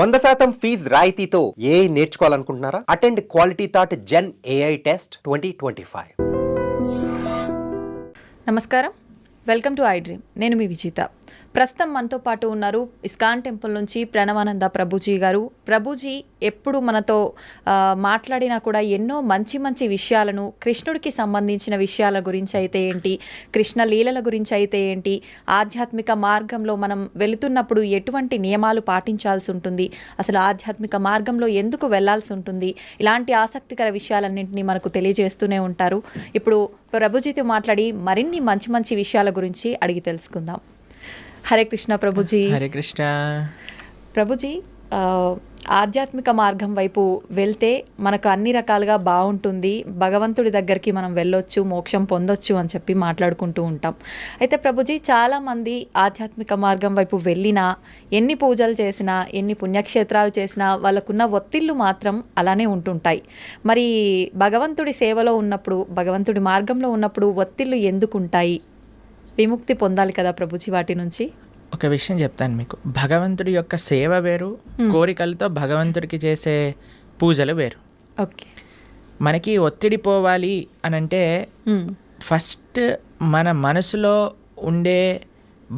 100% fees రాయితీతో AI నేర్చుకోవాలనుకుంటున్నారా? Attend Quality Thought Gen AI test 2025. నమస్కారం, వెల్కమ్ టు ఐ డ్రీమ్. నేను మీ విజిత. ప్రస్తుతం మనతో పాటు ఉన్నారు ఇస్కాన్ టెంపుల్ నుంచి ప్రణవానంద ప్రభుజీ గారు. ప్రభుజీ ఎప్పుడు మనతో మాట్లాడినా కూడా ఎన్నో మంచి మంచి విషయాలను, కృష్ణుడికి సంబంధించిన విషయాల గురించి అయితే ఏంటి, కృష్ణ లీలల గురించి అయితే ఏంటి, ఆధ్యాత్మిక మార్గంలో మనం వెళుతున్నప్పుడు ఎటువంటి నియమాలు పాటించాల్సి ఉంటుంది, అసలు ఆధ్యాత్మిక మార్గంలో ఎందుకు వెళ్లాల్సి ఉంటుంది, ఇలాంటి ఆసక్తికర విషయాలన్నింటినీ మనకు తెలియజేస్తూనే ఉంటారు. ఇప్పుడు ప్రభుజీతో మాట్లాడి మరిన్ని మంచి మంచి విషయాల గురించి అడిగి తెలుసుకుందాం. హరే కృష్ణ ప్రభుజీ. హరే కృష్ణ ప్రభుజీ. ఆధ్యాత్మిక మార్గం వైపు వెళ్తే మనకు అన్ని రకాలుగా బాగుంటుంది, భగవంతుడి దగ్గరికి మనం వెళ్ళొచ్చు, మోక్షం పొందొచ్చు అని చెప్పి మాట్లాడుకుంటూ ఉంటాం. అయితే ప్రభుజీ, చాలామంది ఆధ్యాత్మిక మార్గం వైపు వెళ్ళినా, ఎన్ని పూజలు చేసినా, ఎన్ని పుణ్యక్షేత్రాలు చేసినా వాళ్ళకున్న ఒత్తిళ్ళు మాత్రం అలానే ఉంటుంటాయి. మరి భగవంతుడి సేవలో ఉన్నప్పుడు, భగవంతుడి మార్గంలో ఉన్నప్పుడు ఒత్తిళ్ళు ఎందుకు ఉంటాయి? విముక్తి పొందాలి కదా ప్రభుజీ వాటి నుంచి. ఒక విషయం చెప్తాను మీకు. భగవంతుడి యొక్క సేవ వేరు, కోరికలతో భగవంతుడికి చేసే పూజలు వేరు. ఓకే. మనకి ఒత్తిడి పోవాలి అని అంటే ఫస్ట్ మన మనసులో ఉండే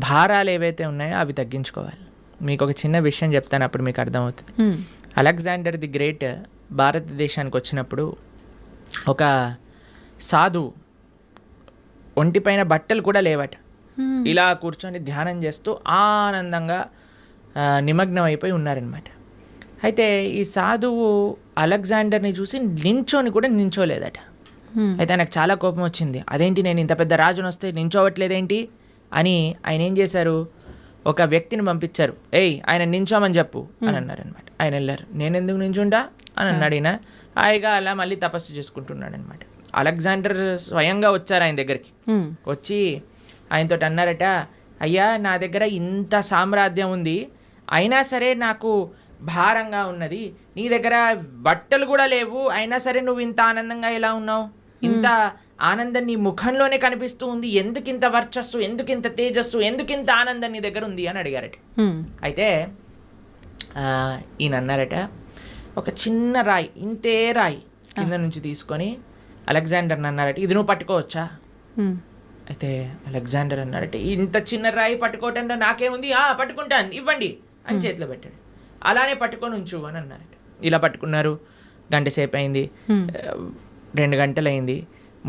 భారాలు ఏవైతే ఉన్నాయో అవి తగ్గించుకోవాలి. మీకు ఒక చిన్న విషయం చెప్తాను, అప్పుడు మీకు అర్థమవుతుంది. అలెగ్జాండర్ ది గ్రేట్ భారతదేశానికి వచ్చినప్పుడు ఒక సాధువు ఒంటిపైన బట్టలు కూడా లేవట, ఇలా కూర్చొని ధ్యానం చేస్తూ ఆనందంగా నిమగ్నం అయిపోయి ఉన్నారనమాట. అయితే ఈ సాధువు అలెగ్జాండర్ని చూసి నించోని కూడా నించోలేదట. అయితే ఆయనకు చాలా కోపం వచ్చింది. అదేంటి, నేను ఇంత పెద్ద రాజును వస్తే నించోవట్లేదేంటి అని ఆయన ఏం చేశారు, ఒక వ్యక్తిని పంపించారు. ఆయన నించోమని చెప్పు అని అన్నారనమాట. ఆయన వెళ్ళారు. నేను ఎందుకు నించుంటా అని అన్నాడు. ఈయన హాయిగా అలా మళ్ళీ తపస్సు చేసుకుంటున్నాడు అనమాట. అలెగ్జాండర్ స్వయంగా వచ్చారు ఆయన దగ్గరికి. వచ్చి ఆయనతో అన్నారట, అయ్యా, నా దగ్గర ఇంత సామ్రాజ్యం ఉంది, అయినా సరే నాకు భారంగా ఉన్నది, నీ దగ్గర బట్టలు కూడా లేవు, అయినా సరే నువ్వు ఇంత ఆనందంగా ఎలా ఉన్నావు, ఇంత ఆనందం నీ ముఖంలోనే కనిపిస్తూ ఉంది, ఎందుకింత వర్చస్సు, ఎందుకింత తేజస్సు, ఎందుకింత ఆనందం నీ దగ్గర ఉంది అని అడిగారట. అయితే ఈయన అన్నారట, ఒక చిన్న రాయి, ఇంతే రాయి కింద నుంచి తీసుకొని అలెగ్జాండర్ అన్నారట, ఇది నువ్వు పట్టుకోవచ్చా? అయితే అలెగ్జాండర్ అన్నారట, ఇంత చిన్న రాయి పట్టుకోవటం నాకేముంది, పట్టుకుంటాను, ఇవ్వండి అని చేతిలో పెట్టాడు. అలానే పట్టుకొని ఉంచు అని అన్నారట. ఇలా పట్టుకున్నారు. గంట సేపు అయింది, 2 గంటలైంది,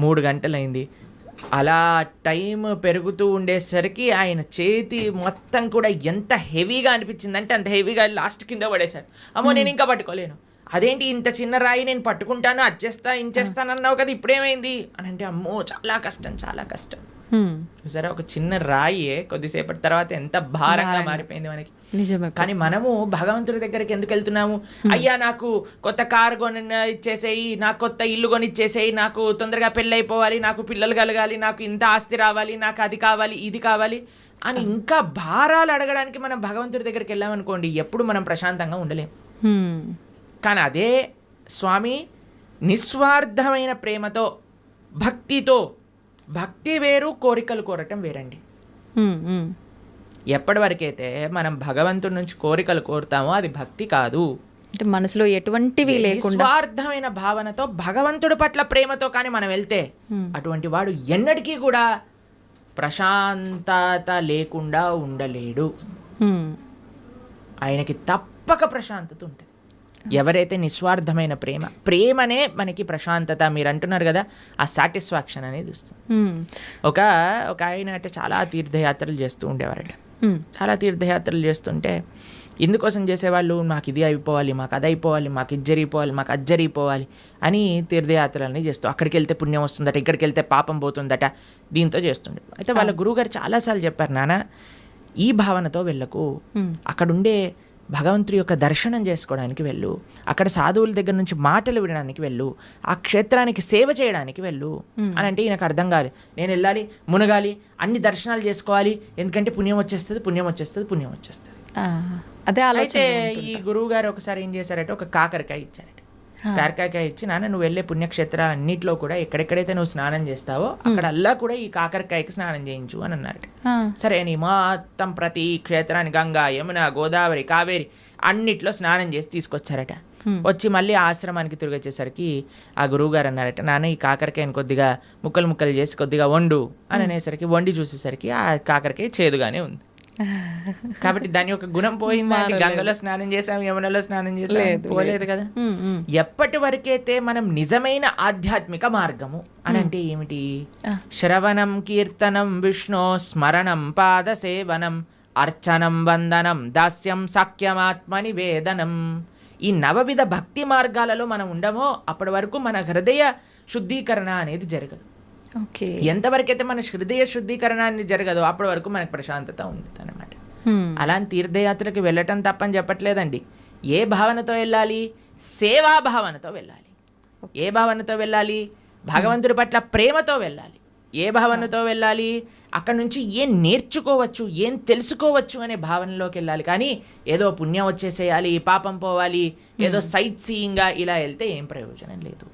3 గంటలైంది. అలా టైం పెరుగుతూ ఉండేసరికి ఆయన చేతి మొత్తం కూడా ఎంత హెవీగా అనిపించిందంటే అంత హెవీగా లాస్ట్ కింద పడేశారు. అమ్మో, నేను ఇంకా పట్టుకోలేను. అదేంటి, ఇంత చిన్న రాయి నేను పట్టుకుంటాను, అచ్చేస్తా ఇంచేస్తాను అన్నావు కదా, ఇప్పుడేమైంది అని అంటే, అమ్మో చాలా కష్టం, చాలా కష్టం. చూసారా, ఒక చిన్న రాయే కొద్దిసేపటి తర్వాత ఎంత భారంగా మారిపోయింది మనకి. కానీ మనము భగవంతుడి దగ్గరికి ఎందుకు వెళ్తున్నాము? అయ్యా, నాకు కొత్త కారు కొని ఇచ్చేసేయి, నాకు కొత్త ఇల్లు కొని ఇచ్చేసేయి, నాకు తొందరగా పెళ్ళి అయిపోవాలి, నాకు పిల్లలు కలగాలి, నాకు ఇంత ఆస్తి రావాలి, నాకు అది కావాలి, ఇది కావాలి అని ఇంకా భారాలు అడగడానికి మనం భగవంతుడి దగ్గరికి వెళ్ళామనుకోండి, ఎప్పుడు మనం ప్రశాంతంగా ఉండలేం. కానీ అదే స్వామి నిస్వార్థమైన ప్రేమతో, భక్తితో, భక్తి వేరు, కోరికలు కోరటం వేరండి. ఎప్పటి వరకైతే మనం భగవంతుడి నుంచి కోరికలు కోరుతామో అది భక్తి కాదు. అంటే మనసులో ఎటువంటివి లేకుండా నిస్వార్థమైన భావనతో, భగవంతుడి పట్ల ప్రేమతో కానీ మనం వెళ్తే అటువంటి వాడు ఎన్నటికీ కూడా ప్రశాంతత లేకుండా ఉండలేడు. ఆయనకి తప్పక ప్రశాంతత ఉంటుంది. ఎవరైతే నిస్వార్థమైన ప్రేమనే మనకి ప్రశాంతత, మీరు అంటున్నారు కదా, ఆ సాటిస్ఫాక్షన్ అనేది ఇస్తుంది. ఒక ఆయన అంటే చాలా తీర్థయాత్రలు చేస్తూ ఉండేవారట. చాలా తీర్థయాత్రలు చేస్తుంటే ఎందుకోసం చేసేవాళ్ళు, మాకు ఇది అయిపోవాలి, మాకు అది అయిపోవాలి, మాకు ఇది జరిగిపోవాలి, మాకు అది జరిగిపోవాలి అని తీర్థయాత్రలని చేస్తూ, అక్కడికి వెళ్తే పుణ్యం వస్తుందట, ఇక్కడికి వెళ్తే పాపం పోతుందట, దీంతో చేస్తుండే. అయితే వాళ్ళ గురువుగారు చాలాసార్లు చెప్పారు, నాన్న ఈ భావనతో వెళ్ళకు, అక్కడుండే భగవంతుడి యొక్క దర్శనం చేసుకోవడానికి వెళ్ళు, అక్కడ సాధువుల దగ్గర నుంచి మాటలు వినడానికి వెళ్ళు, ఆ క్షేత్రానికి సేవ చేయడానికి వెళ్ళు అని అంటే ఈయనకు అర్థం కాదు. నేను వెళ్ళాలి, మునగాలి, అన్ని దర్శనాలు చేసుకోవాలి, ఎందుకంటే పుణ్యం వచ్చేస్తుంది, పుణ్యం వచ్చేస్తుంది, పుణ్యం వచ్చేస్తుంది. అదే అయితే ఈ గురువు గారు ఒకసారి ఏం చేశారంటే, ఒక కాకరకాయ ఇచ్చారట. కాకరకాయ ఇచ్చి, నాన్న నువ్వు వెళ్ళే పుణ్యక్షేత్రాలన్నింటిలో కూడా ఎక్కడెక్కడైతే నువ్వు స్నానం చేస్తావో అక్కడ అల్లా కూడా ఈ కాకరకాయకి స్నానం చేయించు అని అన్నారు. సరే అని మొత్తం ప్రతి క్షేత్రాన్ని, గంగా, యమున, గోదావరి, కావేరి అన్నిట్లో స్నానం చేసి తీసుకొచ్చారట. వచ్చి మళ్ళీ ఆశ్రమానికి తిరిగి వచ్చేసరికి ఆ గురువుగారు అన్నారట, నాన్న ఈ కాకరకాయని కొద్దిగా ముక్కలు ముక్కలు చేసి కొద్దిగా వండు అని అనేసరికి వండి చూసేసరికి ఆ కాకరకాయ చేదుగానే ఉంది. కాబట్టి దాని యొక్క గుణం పోయిందా? గంగలో స్నానం చేసాం, యమునలో స్నానం చేసాం, పోలేదు కదా. ఎప్పటి వరకైతే మనం నిజమైన ఆధ్యాత్మిక మార్గము అని అంటే ఏమిటి? శ్రవణం కీర్తనం విష్ణు స్మరణం పాద సేవనం అర్చనం వందనం దాస్యం సాఖ్యమాత్మ నివేదనం. ఈ నవవిధ భక్తి మార్గాలలో మనం ఉండమో అప్పటి వరకు మన హృదయ శుద్ధీకరణ అనేది జరగదు. ఓకే, ఎంతవరకైతే మన హృదయ శుద్ధీకరణ అనేది జరగదో అప్పటి వరకు మనకు ప్రశాంతత ఉంటుంది అనమాట. అలాంటి తీర్థయాత్రకి వెళ్ళటం తప్పని చెప్పట్లేదండి. ఏ భావనతో వెళ్ళాలి? సేవా భావనతో వెళ్ళాలి. ఏ భావనతో వెళ్ళాలి? భగవంతుడి పట్ల ప్రేమతో వెళ్ళాలి. ఏ భావనతో వెళ్ళాలి? అక్కడ నుంచి ఏం నేర్చుకోవచ్చు, ఏం తెలుసుకోవచ్చు అనే భావనలోకి వెళ్ళాలి. కానీ ఏదో పుణ్యం వచ్చేసేయాలి, పాపం పోవాలి, ఏదో సైట్ సీయింగ్గా ఇలా వెళ్తే ఏం ప్రయోజనం లేదు.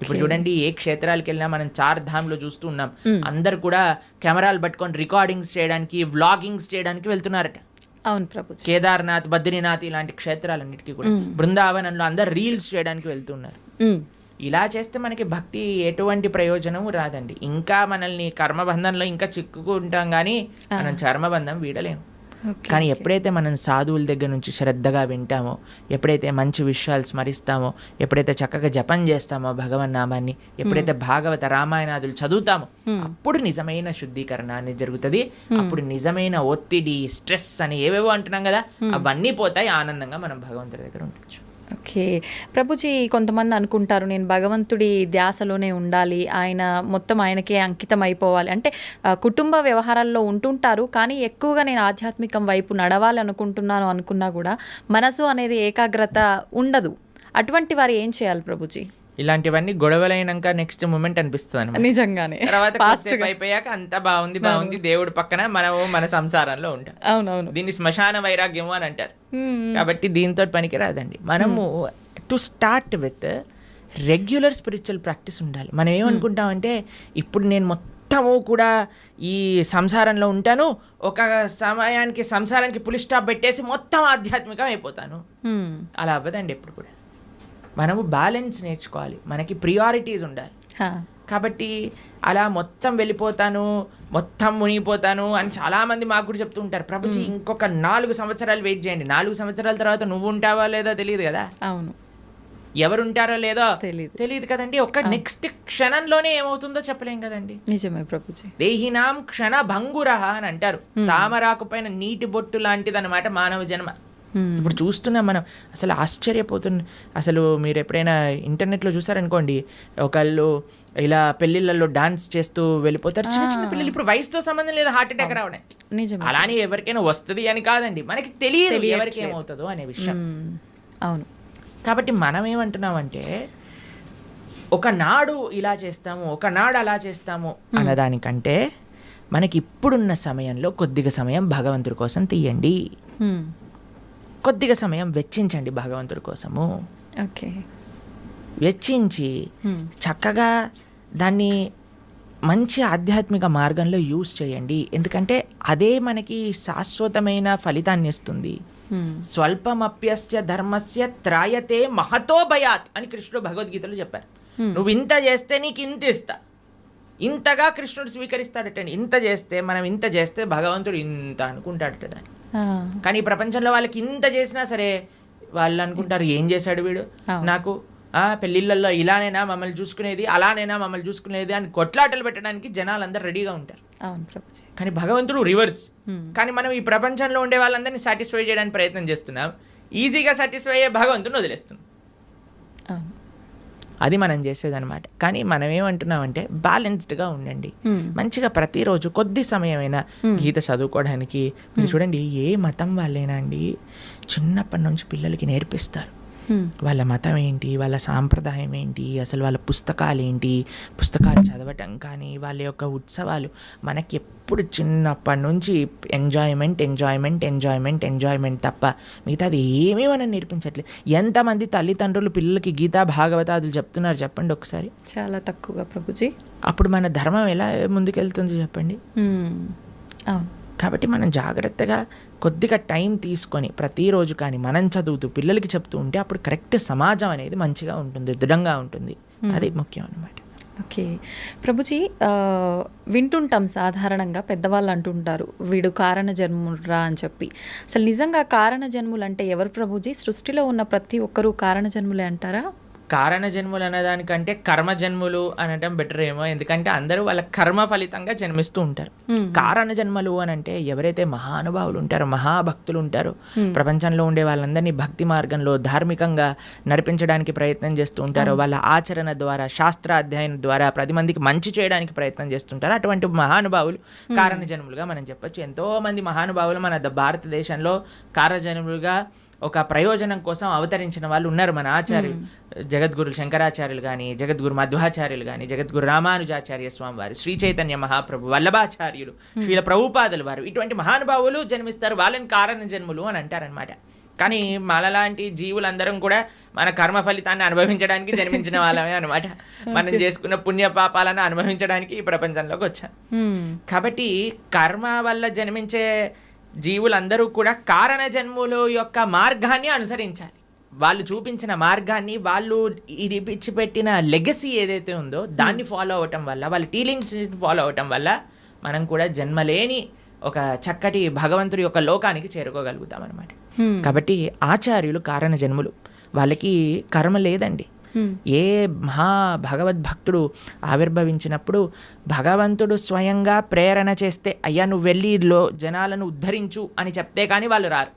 ఇప్పుడు చూడండి, ఏ క్షేత్రాలకు వెళ్ళినా మనం 4 ధామ్లో చూస్తూ ఉన్నాం. అందరు కూడా కెమెరాలు పట్టుకొని రికార్డింగ్స్ చేయడానికి, వ్లాగింగ్స్ చేయడానికి వెళ్తున్నారట. అవును ప్రభు. కేదార్నాథ్, బద్రీనాథ్ ఇలాంటి క్షేత్రాలన్నిటికీ కూడా బృందావనంలో అందరు రీల్స్ చేయడానికి వెళ్తున్నారు. ఇలా చేస్తే మనకి భక్తి ఎటువంటి ప్రయోజనము రాదండి. ఇంకా మనల్ని కర్మబంధంలో ఇంకా చిక్కుకుంటాం, కానీ మనం చర్మబంధం వీడలేము. కానీ ఎప్పుడైతే మనం సాధువుల దగ్గర నుంచి శ్రద్ధగా వింటామో, ఎప్పుడైతే మంచి విషయాలు స్మరిస్తామో, ఎప్పుడైతే చక్కగా జపం చేస్తామో భగవన్నామాన్ని, ఎప్పుడైతే భాగవత రామాయణాదులు చదువుతామో, అప్పుడు నిజమైన శుద్ధీకరణ అనేది జరుగుతుంది. అప్పుడు నిజమైన ఒత్తిడి, స్ట్రెస్ అని ఏవేవో అంటున్నాం కదా, అవన్నీ పోతాయి. ఆనందంగా మనం భగవంతుడి దగ్గర ఉండొచ్చు. ఓకే ప్రభుజీ, కొంతమంది అనుకుంటారు నేను భగవంతుడి ధ్యాసలోనే ఉండాలి, ఆయన మొత్తం ఆయనకే అంకితం అయిపోవాలి అంటే కుటుంబ వ్యవహారాల్లో ఉంటుంటారు, కానీ ఎక్కువగా నేను ఆధ్యాత్మికం వైపు నడవాలి అనుకుంటున్నాను అనుకున్నా కూడా మనసు అనేది ఏకాగ్రత ఉండదు. అటువంటి వారు ఏం చేయాలి ప్రభుజీ? ఇలాంటివన్నీ గొడవలైనాక నెక్స్ట్ మూమెంట్ అనిపిస్తుంది అనమాట. నిజంగానే తర్వాత అయిపోయాక అంతా బాగుంది దేవుడి పక్కన మనము మన సంసారంలో ఉంటాం. అవునవును, దీన్ని శ్మశాన వైరాగ్యము అని అంటారు. కాబట్టి దీంతో పనికి రాదండి. మనము to start with regular spiritual practice ఉండాలి. మనం ఏమనుకుంటామంటే ఇప్పుడు నేను మొత్తము కూడా ఈ సంసారంలో ఉంటాను, ఒక సమయానికి సంసారానికి పులి స్టాప్ పెట్టేసి మొత్తం ఆధ్యాత్మికం అయిపోతాను. అలా అవ్వదండి ఎప్పుడు కూడా. మనము బ్యాలెన్స్ నేర్చుకోవాలి, మనకి ప్రియారిటీస్ ఉండాలి. కాబట్టి అలా మొత్తం వెళ్ళిపోతాను, మొత్తం మునిగిపోతాను అని చాలామంది మాకు కూడా చెప్తూ ఉంటారు. ప్రభుజీ ఇంకొక 4 సంవత్సరాలు వెయిట్ చేయండి, 4 సంవత్సరాల తర్వాత నువ్వు ఉంటావా లేదో తెలియదు కదా. అవును, ఎవరుంటారో లేదో తెలియదు కదండి. ఒక నెక్స్ట్ క్షణంలోనే ఏమవుతుందో చెప్పలేం కదండి. నిజమే ప్రభుజీ. దేహినాం క్షణ భంగురహ అని అంటారు. తామరాకు పైన నీటి బొట్టు లాంటిది అనమాట మానవ జన్మ. ఇప్పుడు చూస్తున్నాం మనం, అసలు ఆశ్చర్యపోతున్నాం. అసలు మీరు ఎప్పుడైనా ఇంటర్నెట్లో చూసారనుకోండి, ఒకళ్ళు ఇలా పెళ్లిళ్ళల్లో డాన్స్ చేస్తూ వెళ్ళిపోతారు, చిన్న చిన్న పిల్లలు. ఇప్పుడు వయసుతో సంబంధం లేదు హార్ట్ అటాక్ రావడానికి. అలానే ఎవరికైనా వస్తుంది అని కాదండి, మనకి తెలియదు ఎవరికి ఏమవుతుందో అనే విషయం. అవును. కాబట్టి మనం ఏమంటున్నామంటే ఒకనాడు ఇలా చేస్తాము, ఒకనాడు అలా చేస్తాము అన్నదానికంటే మనకి ఇప్పుడున్న సమయంలో కొద్దిగా సమయం భగవంతుడి కోసం తీయండి, కొద్దిగా సమయం వెచ్చించండి భగవంతుడి కోసము. ఓకే, వెచ్చించి చక్కగా దాన్ని మంచి ఆధ్యాత్మిక మార్గంలో యూజ్ చేయండి. ఎందుకంటే అదే మనకి శాశ్వతమైన ఫలితాన్ని ఇస్తుంది. స్వల్పమప్యస్య ధర్మస్య త్రాయతే మహతో భయాత్ అని కృష్ణుడు భగవద్గీతలో చెప్పారు. నువ్వు ఇంత చేస్తే నీకు ఇంత ఇస్తా, ఇంతగా కృష్ణుడు స్వీకరిస్తాడటండి. ఇంత చేస్తే, మనం ఇంత చేస్తే భగవంతుడు ఇంత అనుకుంటాడట దాన్ని. కానీ ఈ ప్రపంచంలో వాళ్ళకి ఇంత చేసినా సరే వాళ్ళు అనుకుంటారు ఏం చేశాడు వీడు నాకు, పెళ్ళిళ్ళల్లో ఇలానైనా మమ్మల్ని చూసుకునేది, అలానైనా మమ్మల్ని చూసుకునేది అని కొట్లాటలు పెట్టడానికి జనాలందరూ రెడీగా ఉంటారు. కానీ భగవంతుడు రివర్స్. కానీ మనం ఈ ప్రపంచంలో ఉండే వాళ్ళందరినీ సాటిస్ఫై చేయడానికి ప్రయత్నం చేస్తున్నాం, ఈజీగా సాటిస్ఫై అయ్యే భగవంతుని వదిలేస్తున్నాం. అది మనం చేసేదన్నమాట. కానీ మనం ఏమంటున్నామంటే బ్యాలెన్స్డ్గా ఉండండి, మంచిగా ప్రతిరోజు కొద్ది సమయమైనా గీత చదువుకోవడానికి. మీరు చూడండి, ఏ మతం వాళ్ళైనా అండి చిన్నప్పటి నుంచి పిల్లలకి నేర్పిస్తారు వాళ్ళ మతం ఏంటి, వాళ్ళ సాంప్రదాయం ఏంటి, అసలు వాళ్ళ పుస్తకాలు ఏంటి, పుస్తకాలు చదవటం కానీ వాళ్ళ యొక్క ఉత్సవాలు. మనకి ఎప్పుడు చిన్నప్పటి నుంచి ఎంజాయ్మెంట్ ఎంజాయ్మెంట్ ఎంజాయ్మెంట్ ఎంజాయ్మెంట్ తప్ప మిగతాది ఏమీ మనం నేర్పించట్లేదు. ఎంతమంది తల్లిదండ్రులు పిల్లలకి గీతా భాగవతాదులు చెప్తున్నారు చెప్పండి ఒకసారి? చాలా తక్కువగా ప్రభుజీ. అప్పుడు మన ధర్మం ఎలా ముందుకెళ్తుంది చెప్పండి? కాబట్టి మనం జాగ్రత్తగా కొద్దిగా టైం తీసుకొని ప్రతిరోజు కానీ మనం చదువుతూ పిల్లలకి చెప్తూ ఉంటే అప్పుడు కరెక్ట్ సమాజం అనేది మంచిగా ఉంటుంది, దృఢంగా ఉంటుంది. అది ముఖ్యం అన్నమాట. ఓకే ప్రభుజీ, వింటుంటాం సాధారణంగా పెద్దవాళ్ళు అంటుంటారు వీడు కారణ జన్మురా అని చెప్పి. అసలు నిజంగా కారణ జన్ములు అంటే ఎవరు ప్రభుజీ? సృష్టిలో ఉన్న ప్రతి ఒక్కరూ కారణ జన్ములే అంటారా? కారణ జన్ములు అనేదానికంటే కర్మ జన్ములు అనడం బెటర్ ఏమో, ఎందుకంటే అందరూ వాళ్ళ కర్మ ఫలితంగా జన్మిస్తూ ఉంటారు. కారణ జన్మలు అని అంటే ఎవరైతే మహానుభావులు ఉంటారో, మహాభక్తులు ఉంటారో, ప్రపంచంలో ఉండే వాళ్ళందరినీ భక్తి మార్గంలో ధార్మికంగా నడిపించడానికి ప్రయత్నం చేస్తూ ఉంటారో, వాళ్ళ ఆచరణ ద్వారా, శాస్త్ర అధ్యయనం ద్వారా 10 మందికి మంచి చేయడానికి ప్రయత్నం చేస్తుంటారు. అటువంటి మహానుభావులు కారణ జన్ములుగా మనం చెప్పొచ్చు. ఎంతో మంది మహానుభావులు మన భారతదేశంలో కారణ జన్ములుగా ఒక ప్రయోజనం కోసం అవతరించిన వాళ్ళు ఉన్నారు. మన ఆచార్యులు జగద్గురు శంకరాచార్యులు కానీ, జగద్గురు మధ్వాచార్యులు కానీ, జగద్గురు రామానుజాచార్య స్వామి వారు, శ్రీ చైతన్య మహాప్రభు, వల్లభాచార్యులు, శ్రీల ప్రభుపాదులు వారు, ఇటువంటి మహానుభావులు జన్మిస్తారు. వాళ్ళని కారణ జన్ములు అని అంటారనమాట. కానీ మనలాంటి జీవులందరం కూడా మన కర్మ ఫలితాన్ని అనుభవించడానికి జన్మించిన వాళ్ళమే అనమాట. మనం చేసుకున్న పుణ్య పాపాలను అనుభవించడానికి ఈ ప్రపంచంలోకి వచ్చాం. కాబట్టి కర్మ వల్ల జన్మించే జీవులందరూ కూడా కారణ జన్ముల యొక్క మార్గాన్ని అనుసరించాలి. వాళ్ళు చూపించిన మార్గాన్ని, వాళ్ళు ఇడిపించిపెట్టిన లెగసీ ఏదైతే ఉందో దాన్ని ఫాలో అవటం వల్ల, వాళ్ళ టీలింగ్స్ ఫాలో అవటం వల్ల మనం కూడా జన్మలేని ఒక చక్కటి భగవంతుడి యొక్క లోకానికి చేరుకోగలుగుతాం అనమాట. కాబట్టి ఆచార్యులు కారణ జన్ములు, వాళ్ళకి కర్మ లేదండి. ఏ మహా భగవద్భక్తుడు ఆవిర్భవించినప్పుడు భగవంతుడు స్వయంగా ప్రేరణ చేస్తే, అయ్యా నువ్వు వెళ్ళి జనాలను ఉద్ధరించు అని చెప్తే కానీ వాళ్ళు రారు.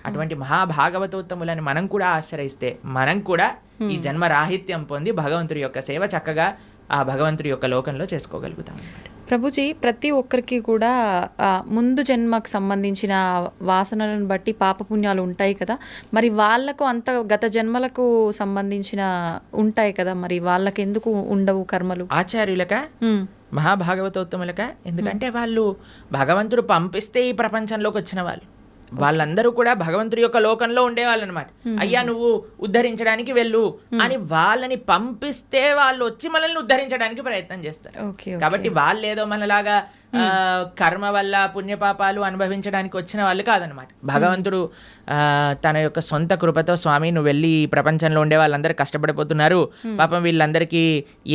అటువంటి మహాభాగవతోత్తములని మనం కూడా ఆశ్రయిస్తే మనం కూడా ఈ జన్మ రాహిత్యం పొంది భగవంతుడి యొక్క సేవ చక్కగా ఆ భగవంతుడి యొక్క లోకంలో చేసుకోగలుగుతాం. ప్రభుజీ, ప్రతి ఒక్కరికి కూడా ముందు జన్మకు సంబంధించిన వాసనలను బట్టి పాపపుణ్యాలు ఉంటాయి కదా, మరి వాళ్ళకు అంత గత జన్మలకు సంబంధించిన ఉంటాయి కదా, మరి వాళ్ళకి ఎందుకు ఉండవు కర్మలు? ఆచార్యులక, మహాభాగవతోత్తములక, ఎందుకంటే వాళ్ళు భగవంతుడు పంపిస్తే ఈ ప్రపంచంలోకి వచ్చిన వాళ్ళు. వాళ్ళందరూ కూడా భగవంతుడి యొక్క లోకంలో ఉండేవాళ్ళు అనమాట. అయ్యా నువ్వు ఉద్ధరించడానికి వెళ్ళు అని వాళ్ళని పంపిస్తే వాళ్ళు వచ్చి మనల్ని ఉద్ధరించడానికి ప్రయత్నం చేస్తారు. కాబట్టి వాళ్ళు ఏదో మనలాగా కర్మ వల్ల పుణ్యపాపాలు అనుభవించడానికి వచ్చిన వాళ్ళు కాదనమాట. భగవంతుడు తన యొక్క సొంత కృపతో, స్వామి నువ్వు వెళ్ళి ఈ ప్రపంచంలో ఉండే వాళ్ళందరూ కష్టపడిపోతున్నారు, పాపం వీళ్ళందరికీ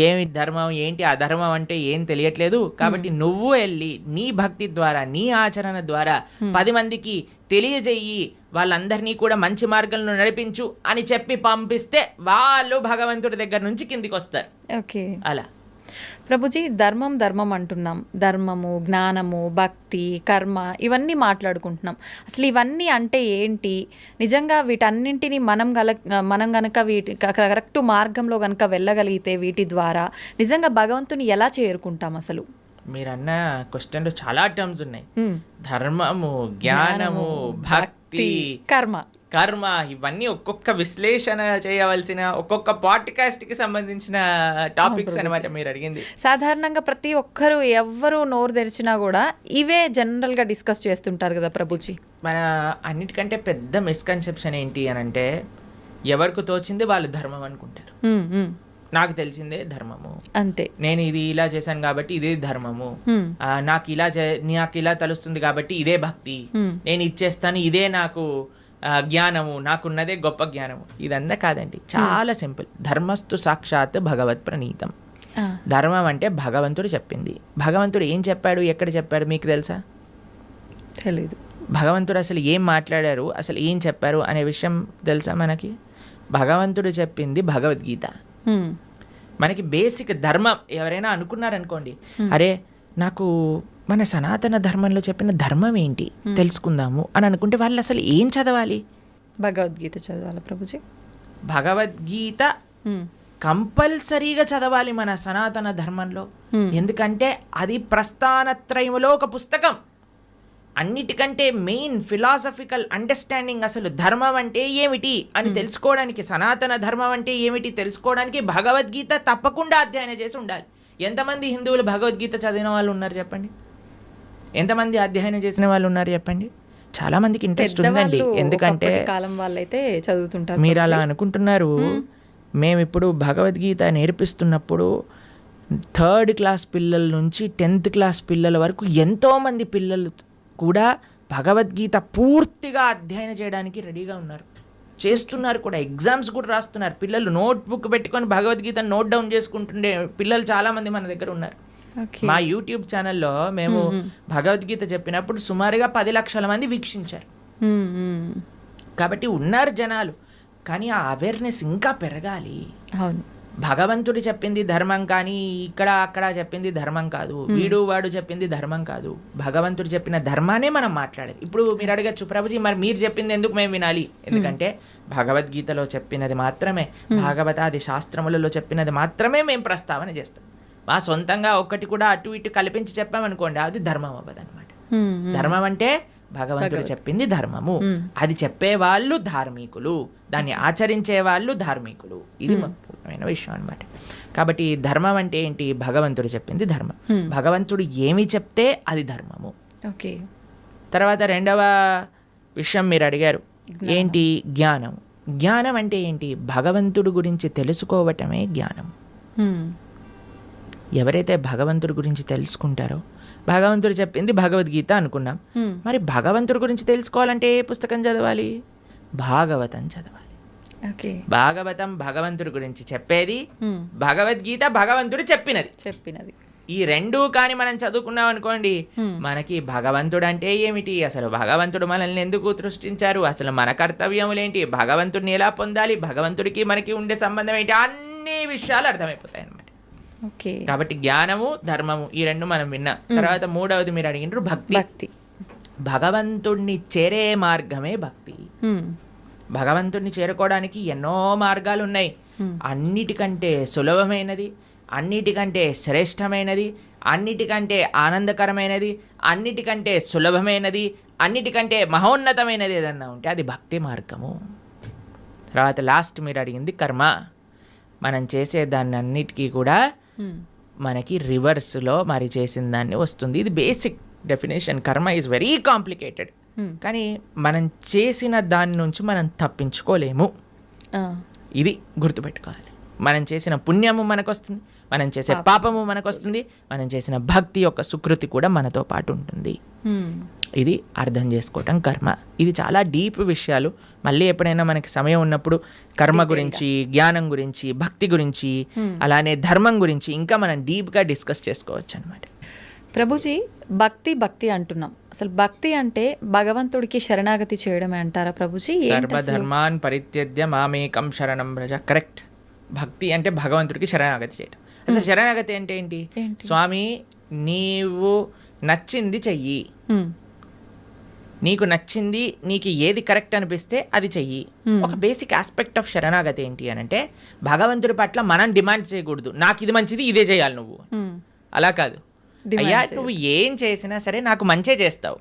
ఏమి ధర్మం ఏంటి అధర్మం అంటే ఏం తెలియట్లేదు, కాబట్టి నువ్వు వెళ్ళి నీ భక్తి ద్వారా, నీ ఆచరణ ద్వారా 10 మందికి తెలియజేయి, వాళ్ళందరినీ కూడా మంచి మార్గంలో నడిపించు అని చెప్పి పంపిస్తే వాళ్ళు భగవంతుడి దగ్గర నుంచి కిందికి వస్తారు. ఓకే, అలా ప్రభుజీ, ధర్మం అంటున్నాం. ధర్మము, జ్ఞానము, భక్తి, కర్మ ఇవన్నీ మాట్లాడుకుంటున్నాం. అసలు ఇవన్నీ అంటే ఏంటి? నిజంగా వీటన్నింటినీ మనం గనక వీటి కరెక్ట్ మార్గంలో గనక వెళ్ళగలిగితే వీటి ద్వారా నిజంగా భగవంతుని ఎలా చేరుకుంటాం? అసలు మీరన్న క్వశ్చన్లో చాలా టర్మ్స్ ఉన్నాయి. ధర్మము, జ్ఞానము, భక్తి, కర్మ ఇవన్నీ ఒక్కొక్క విశ్లేషణ చేయవలసిన, ఒక్కొక్క పాడ్కాస్ట్ కి సంబంధించిన టాపిక్స్ అనమాట మీరు అడిగింది. సాధారణంగా ప్రతి ఒక్కరు ఎవరు నోరు తెరిచినా కూడా ఇవే జనరల్ గా డిస్కస్ చేస్తుంటారు కదా ప్రభుజీ. మన అన్నిటికంటే పెద్ద మిస్కన్సెప్షన్ ఏంటి అని అంటే, ఎవరికి తోచింది వాళ్ళు ధర్మం అనుకుంటారు. నాకు తెలిసిందే ధర్మము, అంతే, నేను ఇది ఇలా చేశాను కాబట్టి ఇదే ధర్మము, నాకు ఇలా తెలుస్తుంది కాబట్టి ఇదే భక్తి, నేను ఇచ్చేస్తాను ఇదే నాకు జ్ఞానము, నాకున్నదే గొప్ప జ్ఞానము. ఇదంతా కాదండి, చాలా సింపుల్. ధర్మస్తు సాక్షాత్ భగవత్ ప్రణీతం. ధర్మం అంటే భగవంతుడు చెప్పింది. భగవంతుడు ఏం చెప్పాడు, ఎక్కడ చెప్పాడు మీకు తెలుసా? తెలీదు. భగవంతుడు అసలు ఏం మాట్లాడారు, అసలు ఏం చెప్పారు అనే విషయం తెలుసా మనకి? భగవంతుడు చెప్పింది భగవద్గీత. మనకి బేసిక్ ధర్మం ఎవరైనా అనుకున్నారనుకోండి, అరే నాకు మన సనాతన ధర్మంలో చెప్పిన ధర్మం ఏంటి తెలుసుకుందాము అని అనుకుంటే వాళ్ళు అసలు ఏం చదవాలి? భగవద్గీత చదవాలి ప్రభుజీ. భగవద్గీత కంపల్సరీగా చదవాలి మన సనాతన ధర్మంలో. ఎందుకంటే అది ప్రస్థానత్రయములో ఒక పుస్తకం. అన్నిటికంటే మెయిన్ ఫిలాసఫికల్ అండర్స్టాండింగ్, అసలు ధర్మం అంటే ఏమిటి అని తెలుసుకోవడానికి, సనాతన ధర్మం అంటే ఏమిటి తెలుసుకోవడానికి భగవద్గీత తప్పకుండా అధ్యయనం చేసి ఉండాలి. ఎంతమంది హిందువులు భగవద్గీత చదివిన వాళ్ళు ఉన్నారు చెప్పండి? ఎంతమంది అధ్యయనం చేసిన వాళ్ళు ఉన్నారు చెప్పండి? చాలా మందికి ఇంట్రెస్ట్ ఉందండి. ఎందుకంటే కాలం వాళ్ళైతే చదువుతుంటారు. మీరు అలా అనుకుంటున్నారు. మేము ఇప్పుడు భగవద్గీత నేర్పిస్తున్నప్పుడు 3rd క్లాస్ పిల్లల నుంచి 10th క్లాస్ పిల్లల వరకు ఎంతోమంది పిల్లలు కూడా భగవద్గీత పూర్తిగా అధ్యయనం చేయడానికి రెడీగా ఉన్నారు, చేస్తున్నారు కూడా. ఎగ్జామ్స్ కూడా రాస్తున్నారు. పిల్లలు నోట్బుక్ పెట్టుకొని భగవద్గీతను నోట్ డౌన్ చేసుకుంటుండే పిల్లలు చాలామంది మన దగ్గర ఉన్నారు. మా యూట్యూబ్ ఛానల్లో మేము భగవద్గీత చెప్పినప్పుడు సుమారుగా 10 లక్షల మంది వీక్షించారు. కాబట్టి ఉన్నారు జనాలు, కానీ ఆ అవేర్నెస్ ఇంకా పెరగాలి. అవును, భగవంతుడు చెప్పింది ధర్మం కానీ ఇక్కడ అక్కడ చెప్పింది ధర్మం కాదు, వీడు వాడు చెప్పింది ధర్మం కాదు. భగవంతుడు చెప్పిన ధర్మానే మనం మాట్లాడాలి. ఇప్పుడు మీరు అడగచ్చు, ప్రభుజీ మరి మీరు చెప్పింది ఎందుకు మేము వినాలి? ఎందుకంటే భగవద్గీతలో చెప్పినది మాత్రమే, భాగవతాది శాస్త్రములలో చెప్పినది మాత్రమే మేము ప్రస్తావన చేస్తాం. మా సొంతంగా ఒక్కటి కూడా అటు ఇటు కల్పించి చెప్పామనుకోండి, అది ధర్మం అవ్వదు అనమాట. ధర్మం అంటే భగవంతుడు చెప్పింది ధర్మము, అది చెప్పే వాళ్ళు ధార్మికులు, దాన్ని ఆచరించే వాళ్ళు ధార్మికులు. ఇది ముఖ్యమైన విషయం అనమాట. కాబట్టి ధర్మం అంటే ఏంటి? భగవంతుడు చెప్పింది ధర్మం. భగవంతుడు ఏమి చెప్తే అది ధర్మము. ఓకే. తర్వాత రెండవ విషయం మీరు అడిగారు, ఏంటి? జ్ఞానం. జ్ఞానం అంటే ఏంటి? భగవంతుడు గురించి తెలుసుకోవటమే జ్ఞానం. ఎవరైతే భగవంతుడి గురించి తెలుసుకుంటారో, భగవంతుడు చెప్పింది భగవద్గీత అనుకున్నాం, మరి భగవంతుడి గురించి తెలుసుకోవాలంటే ఏ పుస్తకం చదవాలి? భాగవతం చదవాలి. భాగవతం భగవంతుడి గురించి చెప్పేది, భగవద్గీత భగవంతుడు చెప్పినది. ఈ రెండూ కానీ మనం చదువుకున్నాం అనుకోండి, మనకి భగవంతుడు అంటే ఏమిటి, అసలు భగవంతుడు మనల్ని ఎందుకు సృష్టించారు, అసలు మన కర్తవ్యములేంటి, భగవంతుడిని ఎలా పొందాలి, భగవంతుడికి మనకి ఉండే సంబంధం ఏంటి, అన్ని విషయాలు అర్థమైపోతాయి అన్నమాట. కాబట్టి జ్ఞానము ధర్మము ఈ రెండు మనం విన్నాం. తర్వాత మూడవది మీరు అడిగినారు భక్తి. భగవంతుడిని చేరే మార్గమే భక్తి. భగవంతుడిని చేరుకోవడానికి ఎన్నో మార్గాలు ఉన్నాయి. అన్నిటికంటే సులభమైనది, అన్నిటికంటే శ్రేష్టమైనది, అన్నిటికంటే ఆనందకరమైనది, అన్నిటికంటే సులభమైనది, అన్నిటికంటే మహోన్నతమైనది ఏదన్నా ఉంటే అది భక్తి మార్గము. తర్వాత లాస్ట్ మీరు అడిగింది కర్మ. మనం చేసే దాన్ని అన్నిటికీ కూడా మనకి రివర్స్లో మరి చేసిన దాన్ని వస్తుంది. ఇది బేసిక్ డెఫినేషన్. కర్మ ఈజ్ వెరీ కాంప్లికేటెడ్, కానీ మనం చేసిన దాని నుంచి మనం తప్పించుకోలేము. ఇది గుర్తుపెట్టుకోవాలి. మనం చేసిన పుణ్యము మనకు వస్తుంది, మనం చేసే పాపము మనకు వస్తుంది, మనం చేసిన భక్తి యొక్క సుకృతి కూడా మనతో పాటు ఉంటుంది. ఇది అర్థం చేసుకోవటం కర్మ. ఇది చాలా డీప్ విషయాలు. మళ్ళీ ఎప్పుడైనా మనకి సమయం ఉన్నప్పుడు కర్మ గురించి, జ్ఞానం గురించి, భక్తి గురించి, అలానే ధర్మం గురించి ఇంకా మనం డీప్గా డిస్కస్ చేసుకోవచ్చు అనమాట. ప్రభుజీ, భక్తి అంటున్నాం. అసలు భక్తి అంటే భగవంతుడికి శరణాగతి చేయడమే అంటారా ప్రభుజీ? సర్వధర్మాన్ పరిత్యజ్య మామేకం శరణం వ్రజ. కరెక్ట్. భక్తి అంటే భగవంతుడికి శరణాగతి చేయడం. అసలు శరణాగతి అంటే ఏంటి? స్వామి నీవు నచ్చింది చెయ్యి, నీకు నచ్చింది, నీకు ఏది కరెక్ట్ అనిపిస్తే అది చెయ్యి. ఒక బేసిక్ ఆస్పెక్ట్ ఆఫ్ శరణాగతి ఏంటి అని అంటే భగవంతుడి పట్ల మనం డిమాండ్ చేయకూడదు, నాకు ఇది మంచిది ఇదే చేయాలి నువ్వు. అలా కాదు, అయ్యా నువ్వు ఏం చేసినా సరే నాకు మంచే చేస్తావు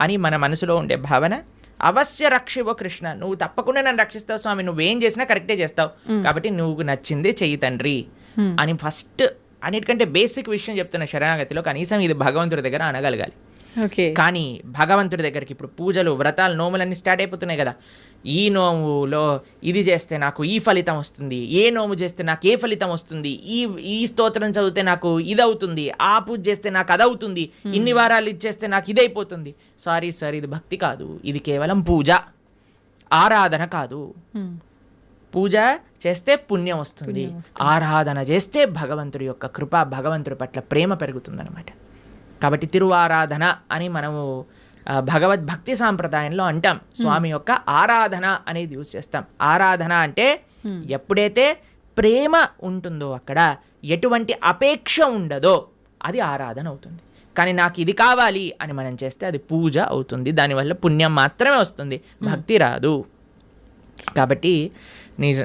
అని మన మనసులో ఉండే భావన. అవశ్య రక్షివో కృష్ణ, నువ్వు తప్పకుండా నన్ను రక్షిస్తావు స్వామి, నువ్వేం చేసినా కరెక్టే చేస్తావు, కాబట్టి నువ్వు నచ్చిందే చెయ్యి తండ్రి అని ఫస్ట్ అన్నిటికంటే బేసిక్ విషయం చెప్తున్న శరణాగతిలో కనీసం ఇది భగవంతుడి దగ్గర అనగలగాలి. కానీ భగవంతుడి దగ్గరికి ఇప్పుడు పూజలు, వ్రతాలు, నోములన్నీ స్టార్ట్ అయిపోతున్నాయి కదా. ఈ నోములో ఇది చేస్తే నాకు ఈ ఫలితం వస్తుంది, ఏ నోము చేస్తే నాకు ఏ ఫలితం వస్తుంది, ఈ స్తోత్రం చదివితే నాకు ఇది అవుతుంది, ఆ పూజ చేస్తే నాకు అది అవుతుంది, ఇన్ని వారాలు ఇది చేస్తే నాకు ఇది అయిపోతుంది. సారీ సార్, ఇది భక్తి కాదు, ఇది కేవలం పూజ, ఆరాధన కాదు. పూజ చేస్తే పుణ్యం వస్తుంది, ఆరాధన చేస్తే భగవంతుడి యొక్క కృప, భగవంతుడి పట్ల ప్రేమ పెరుగుతుందన్నమాట. కాబట్టి తిరువారాధన అని మనము భగవద్భక్తి సాంప్రదాయంలో అంటాం. స్వామి యొక్క ఆరాధన అనేది యూజ్ చేస్తాం. ఆరాధన అంటే ఎప్పుడైతే ప్రేమ ఉంటుందో, అక్కడ ఎటువంటి అపేక్ష ఉండదో అది ఆరాధన అవుతుంది. కానీ నాకు ఇది కావాలి అని మనం చేస్తే అది పూజ అవుతుంది, దానివల్ల పుణ్యం మాత్రమే వస్తుంది, భక్తి రాదు. కాబట్టి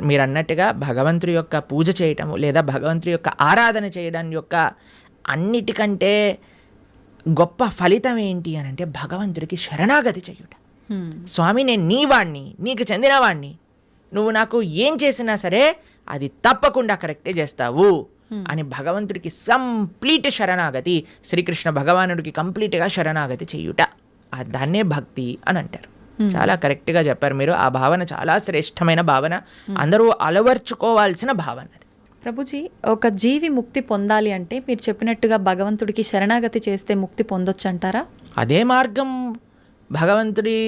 మీరు అన్నట్టుగా భగవంతుడి యొక్క పూజ చేయటము లేదా భగవంతుడి యొక్క ఆరాధన చేయడం యొక్క అన్నిటికంటే గొప్ప ఫలితం ఏంటి అని అంటే భగవంతుడికి శరణాగతి చేయుట. స్వామి నేను నీ వాణ్ణి, నీకు చెందినవాణ్ణి, నువ్వు నాకు ఏం చేసినా సరే అది తప్పకుండా కరెక్టే చేస్తావు అని భగవంతుడికి కంప్లీట్ శరణాగతి, శ్రీకృష్ణ భగవానుడికి కంప్లీట్గా శరణాగతి చేయుట, దాన్నే భక్తి అని అంటారు. చాలా కరెక్ట్గా చెప్పారు మీరు. ఆ భావన చాలా శ్రేష్టమైన భావన, అందరూ అలవర్చుకోవాల్సిన భావన. ప్రభుజీ, ఒక జీవి ముక్తి పొందాలి అంటే మీరు చెప్పినట్టుగా భగవంతుడికి శరణాగతి చేస్తే ముక్తి పొందొచ్చు అంటారా? అదే మార్గం భగవంతుడి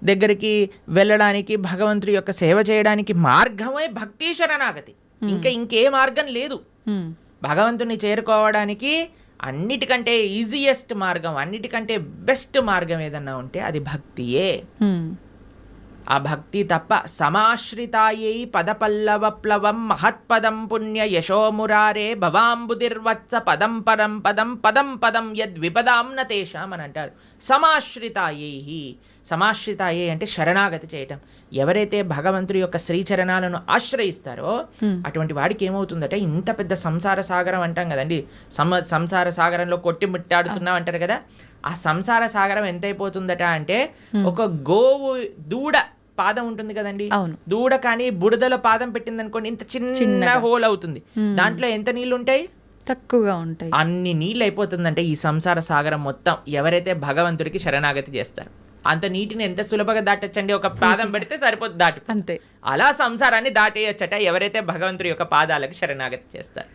దగ్గరికి వెళ్ళడానికి, భగవంతుడి యొక్క సేవ చేయడానికి మార్గమే భక్తి శరణాగతి. ఇంకే మార్గం లేదు. భగవంతుని చేరుకోవడానికి అన్నిటికంటే ఈజియెస్ట్ మార్గం, అన్నిటికంటే బెస్ట్ మార్గం ఏదన్నా ఉంటే అది భక్తియే. ఆ భక్తి తప్ప సమాశ్రితాయై పదపల్లవప్లవం మహత్పదం పుణ్య యశోమురారే భవాంబుదిర్వత్స పదం పరం పదం పదం పదం యద్విపదాం న తేషాం అని అంటారు. సమాశ్రితాయై అంటే శరణాగతి చేయటం. ఎవరైతే భగవంతుడి యొక్క శ్రీచరణాలను ఆశ్రయిస్తారో అటువంటి వాడికి ఏమవుతుందట, ఇంత పెద్ద సంసార సాగరం అంటాం కదండి, సంసార సాగరంలో కొట్టి ముట్టాడుతున్నాం అంటారు కదా, ఆ సంసార సాగరం ఎంత అయిపోతుందట అంటే ఒక గోవు దూడ పాదం ఉంటుంది కదండి, దూడ కానీ బురదలో పాదం పెట్టింది అనుకోండి, ఇంత చిన్న హోల్ అవుతుంది. దాంట్లో ఎంత నీళ్లు ఉంటాయి? తక్కువగా ఉంటాయి. అన్ని నీళ్ళు అయిపోతుందంటే ఈ సంసార సాగరం మొత్తం ఎవరైతే భగవంతుడికి శరణాగతి చేస్తారు. అంత నీటిని ఎంత సులభంగా దాటొచ్చండి, ఒక పాదం పెడితే సరిపోతుంది, దాటి అంతే. అలా సంసారాన్ని దాటేయచ్చట ఎవరైతే భగవంతుడి యొక్క పాదాలకు శరణాగతి చేస్తారు.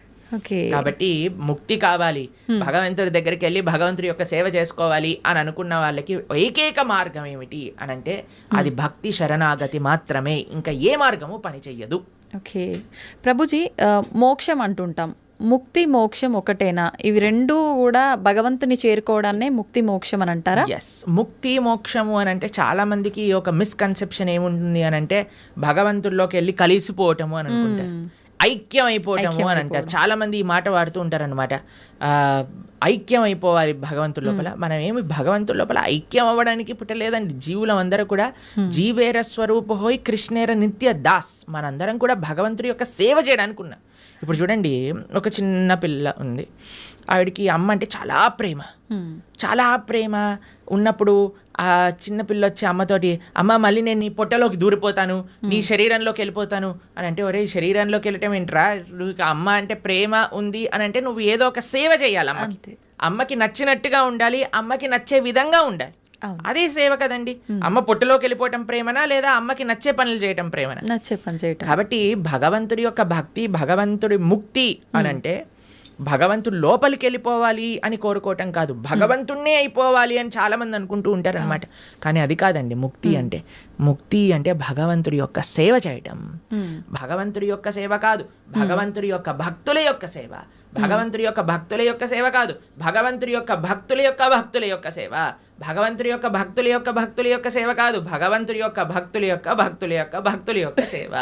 కాబట్టి ముక్తి కావాలి, భగవంతుడి దగ్గరికి వెళ్ళి భగవంతుడి యొక్క సేవ చేసుకోవాలి అని అనుకున్న వాళ్ళకి ఏకైక మార్గం ఏమిటి అని అంటే అది భక్తి శరణాగతి మాత్రమే. ఇంకా ఏ మార్గము పని చెయ్యదు. ఓకే ప్రభుజీ, మోక్షం అంటుంటాం, ముక్తి మోక్షం ఒకటేనా? ఇవి రెండు కూడా భగవంతుని చేరుకోవడాన్నే ముక్తి మోక్షం అని అంటారా? ఎస్, ముక్తి మోక్షము అని అంటే చాలా మందికి ఒక మిస్కన్సెప్షన్ ఏముంటుంది అని అంటే భగవంతుల్లోకి వెళ్ళి కలిసిపోవటము అని అనుకుంటారు, ఐక్యం అయిపోవటము అని అంటారు. చాలా మంది ఈ మాట వాడుతూ ఉంటారు అనమాట. ఐక్యం అయిపోవాలి భగవంతుడి లోపల. మనం ఏమి భగవంతుడి లోపల ఐక్యం అవ్వడానికి పుట్టలేదండి. జీవులం అందరూ కూడా జీవేర స్వరూప హోయ్ కృష్ణేర నిత్య దాస్, మనందరం కూడా భగవంతుడి యొక్క సేవ చేయడానికి ఉన్నాం. ఇప్పుడు చూడండి, ఒక చిన్న పిల్ల ఉంది, ఆవిడికి అమ్మ అంటే చాలా ప్రేమ ఉన్నప్పుడు ఆ చిన్న పిల్ల వచ్చి అమ్మతోటి, అమ్మ మళ్ళీ నేను నీ పొట్టలోకి దూరిపోతాను, నీ శరీరంలోకి వెళ్ళిపోతాను అని అంటే, ఒరే శరీరంలోకి వెళ్ళటం ఏంట్రా, నువ్వు అమ్మ అంటే ప్రేమ ఉంది అని అంటే నువ్వు ఏదో ఒక సేవ చేయాలి. అమ్మకి నచ్చినట్టుగా ఉండాలి, అమ్మకి నచ్చే విధంగా ఉండాలి. అదే సేవ కదండి. అమ్మ పొట్టులోకి వెళ్ళిపోవటం ప్రేమనా, లేదా అమ్మకి నచ్చే పనులు చేయటం ప్రేమనా? నచ్చే పని చేయటం. కాబట్టి భగవంతుడి యొక్క భక్తి, భగవంతుడి ముక్తి అని అంటే భగవంతుడు లోపలికి వెళ్ళిపోవాలి అని కోరుకోవటం కాదు, భగవంతుణ్ణే అయిపోవాలి అని చాలా మంది అనుకుంటూ ఉంటారు అనమాట. కానీ అది కాదండి ముక్తి అంటే. ముక్తి అంటే భగవంతుడి యొక్క సేవ చేయటం. భగవంతుడి యొక్క సేవ కాదు, భగవంతుడి యొక్క భక్తుల యొక్క సేవ. భగవంతుడి యొక్క భక్తుల యొక్క సేవ కాదు, భగవంతుడి యొక్క భక్తుల యొక్క భక్తుల యొక్క సేవ. భగవంతుడి యొక్క భక్తుల యొక్క భక్తుల యొక్క సేవ కాదు, భగవంతుడి యొక్క భక్తుల యొక్క భక్తుల యొక్క భక్తుల యొక్క సేవ.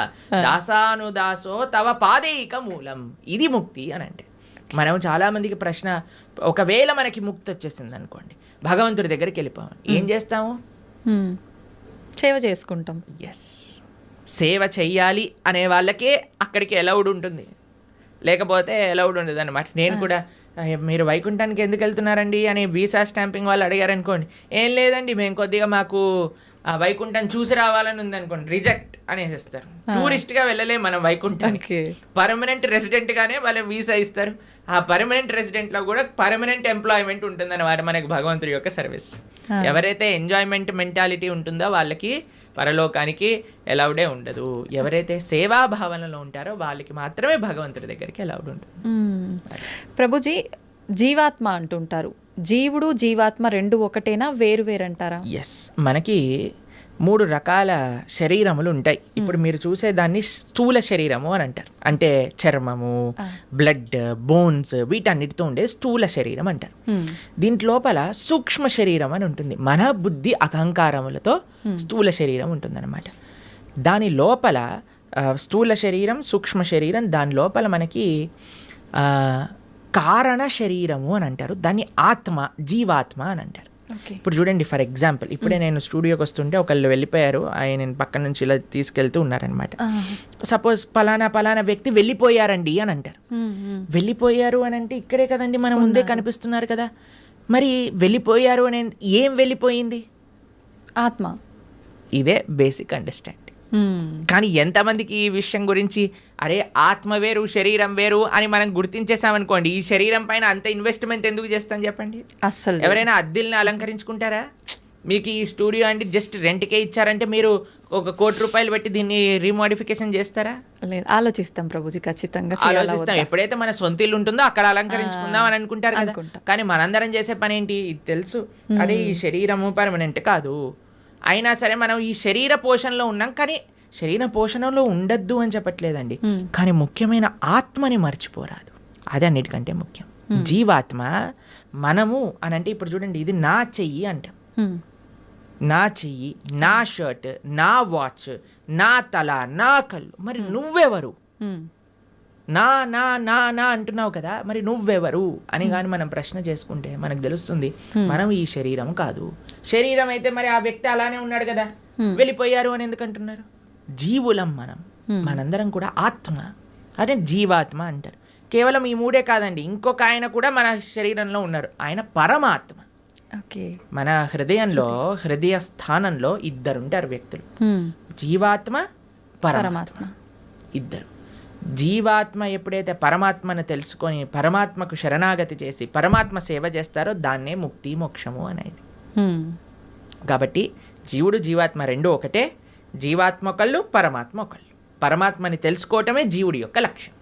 దాసానుదాసో తవ పాదేయిక మూలం, ఇది ముక్తి అని అంటే. మనం చాలా మందికి ప్రశ్న, ఒకవేళ మనకి ముక్తి వచ్చేసింది అనుకోండి, భగవంతుడి దగ్గరికి వెళ్ళిపోవాలి, ఏం చేస్తాము? సేవ చేసుకుంటాం. ఎస్, సేవ చెయ్యాలి అనే వాళ్ళకే అక్కడికి అలౌడ్ ఉంటుంది, లేకపోతే అలౌడ్ ఉండదు అనమాట. నేను కూడా మీరు వైకుంఠానికి ఎందుకు వెళ్తున్నారండి అని వీసా స్టాంపింగ్ వాళ్ళు అడిగారు అనుకోండి, ఏం లేదండి మేము కొద్దిగా మాకు వైకుంఠం చూసి రావాలని ఉంది అనుకోండి, రిజెక్ట్ అనేసిస్తారు. టూరిస్ట్గా వెళ్ళలేము మనం వైకుంఠానికి, పర్మనెంట్ రెసిడెంట్గానే వాళ్ళు వీసా ఇస్తారు. ఆ పర్మనెంట్ రెసిడెంట్లో కూడా పర్మనెంట్ ఎంప్లాయ్మెంట్ ఉంటుంది అన్నమాట మనకి భగవంతుడి యొక్క సర్వీస్. ఎవరైతే ఎంజాయ్మెంట్ మెంటాలిటీ ఉంటుందో వాళ్ళకి పరలోకానికి ఎలౌడే ఉండదు. ఎవరైతే సేవాభావనలో ఉంటారో వాళ్ళకి మాత్రమే భగవంతుడి దగ్గరికి ఎలౌడ్ ఉంటుంది. ప్రభుజీ, జీవాత్మ అంటుంటారు, జీవుడు జీవాత్మ రెండు ఒకటేనా, వేరు వేరంటారా? ఎస్, మనకి 3 రకాల శరీరములు ఉంటాయి. ఇప్పుడు మీరు చూసే దాన్ని స్థూల శరీరము అని అంటారు. అంటే చర్మము, బ్లడ్, బోన్స్ వీటన్నిటితో ఉండే స్థూల శరీరం అంటారు. దీంట్ లోపల సూక్ష్మ శరీరం అని ఉంటుంది. మన బుద్ధి అహంకారములతో స్థూల శరీరం ఉంటుందన్నమాట. దాని లోపల స్థూల శరీరం, సూక్ష్మ శరీరం, దాని లోపల మనకి కారణ శరీరము అని అంటారు. దాన్ని ఆత్మ, జీవాత్మ అని అంటారు. ఇప్పుడు చూడండి, ఫర్ ఎగ్జాంపుల్ ఇప్పుడే నేను స్టూడియోకి వస్తుంటే ఒకళ్ళు వెళ్ళిపోయారు, ఆయన పక్క నుంచి ఇలా తీసుకెళ్తూ ఉన్నారనమాట. సపోజ్ పలానా వ్యక్తి వెళ్ళిపోయారండి అని అంటారు. వెళ్ళిపోయారు అని అంటే ఇక్కడే కదండి మన ముందే కనిపిస్తున్నారు కదా. మరి వెళ్ళిపోయారు అని ఏం వెళ్ళిపోయింది? ఆత్మ. ఇదే బేసిక్ అండర్స్టాండింగ్. కానీ ఎంతమందికి ఈ విషయం గురించి, అరే ఆత్మ వేరు శరీరం వేరు అని మనం గుర్తించేసామనుకోండి, ఈ శరీరం పైన అంత ఇన్వెస్ట్మెంట్ ఎందుకు చేస్తాం చెప్పండి? అసలు ఎవరైనా అద్దిల్ని అలంకరించుకుంటారా? మీకు ఈ స్టూడియో అంటే జస్ట్ రెంట్కే ఇచ్చారంటే మీరు ₹1 కోటి పెట్టి దీన్ని రీమోడిఫికేషన్ చేస్తారా? లేదు, ఆలోచిస్తాం ప్రభుజీ, ఖచ్చితంగా ఆలోచిస్తాం. ఎప్పుడైతే మన సొంత ఇల్లు ఉంటుందో అక్కడ అలంకరించుకుందాం అని అనుకుంటారు కదా. కానీ మనందరం చేసే పని ఏంటి? ఇది తెలుసు, అదే ఈ శరీరము పర్మనెంట్ కాదు, అయినా సరే మనం ఈ శరీర పోషణలో ఉన్నాం. కానీ శరీర పోషణలో ఉండద్దు అని చెప్పట్లేదండి, కానీ ముఖ్యమైన ఆత్మని మర్చిపోరాదు. అది అన్నిటికంటే ముఖ్యం. జీవాత్మ మనము అని అంటే ఇప్పుడు చూడండి, ఇది నా చెయ్యి అంటాం, నా చెయ్యి, నా షర్ట్, నా వాచ్, నా తల, నా కళ్ళు. మరి నువ్వెవరు? నా నా నా నా అంటున్నావు కదా, మరి నువ్వెవరు అని కానీ మనం ప్రశ్న చేసుకుంటే మనకు తెలుస్తుంది మనం ఈ శరీరం కాదు. శరీరం అయితే మరి ఆ వ్యక్తి అలానే ఉన్నాడు కదా, వెళ్ళిపోయారు అని ఎందుకు అంటున్నారు? జీవులం మనం, మనందరం కూడా ఆత్మ, అదే జీవాత్మ అంటారు. కేవలం ఈ 3 కాదండి, ఇంకొక ఆయన కూడా మన శరీరంలో ఉన్నారు, ఆయన పరమాత్మ. మన హృదయంలో, హృదయ స్థానంలో 2 ఉంటారు వ్యక్తులు, జీవాత్మ, పరమాత్మ, 2. జీవాత్మ ఎప్పుడైతే పరమాత్మను తెలుసుకొని పరమాత్మకు శరణాగతి చేసి పరమాత్మ సేవ చేస్తారో దాన్నే ముక్తి మోక్షము అనేది. కాబట్టి జీవుడు జీవాత్మ 2 ఒకటే. జీవాత్మ ఒకళ్ళు, పరమాత్మ ఒకళ్ళు. పరమాత్మని తెలుసుకోవటమే జీవుడి యొక్క లక్ష్యం.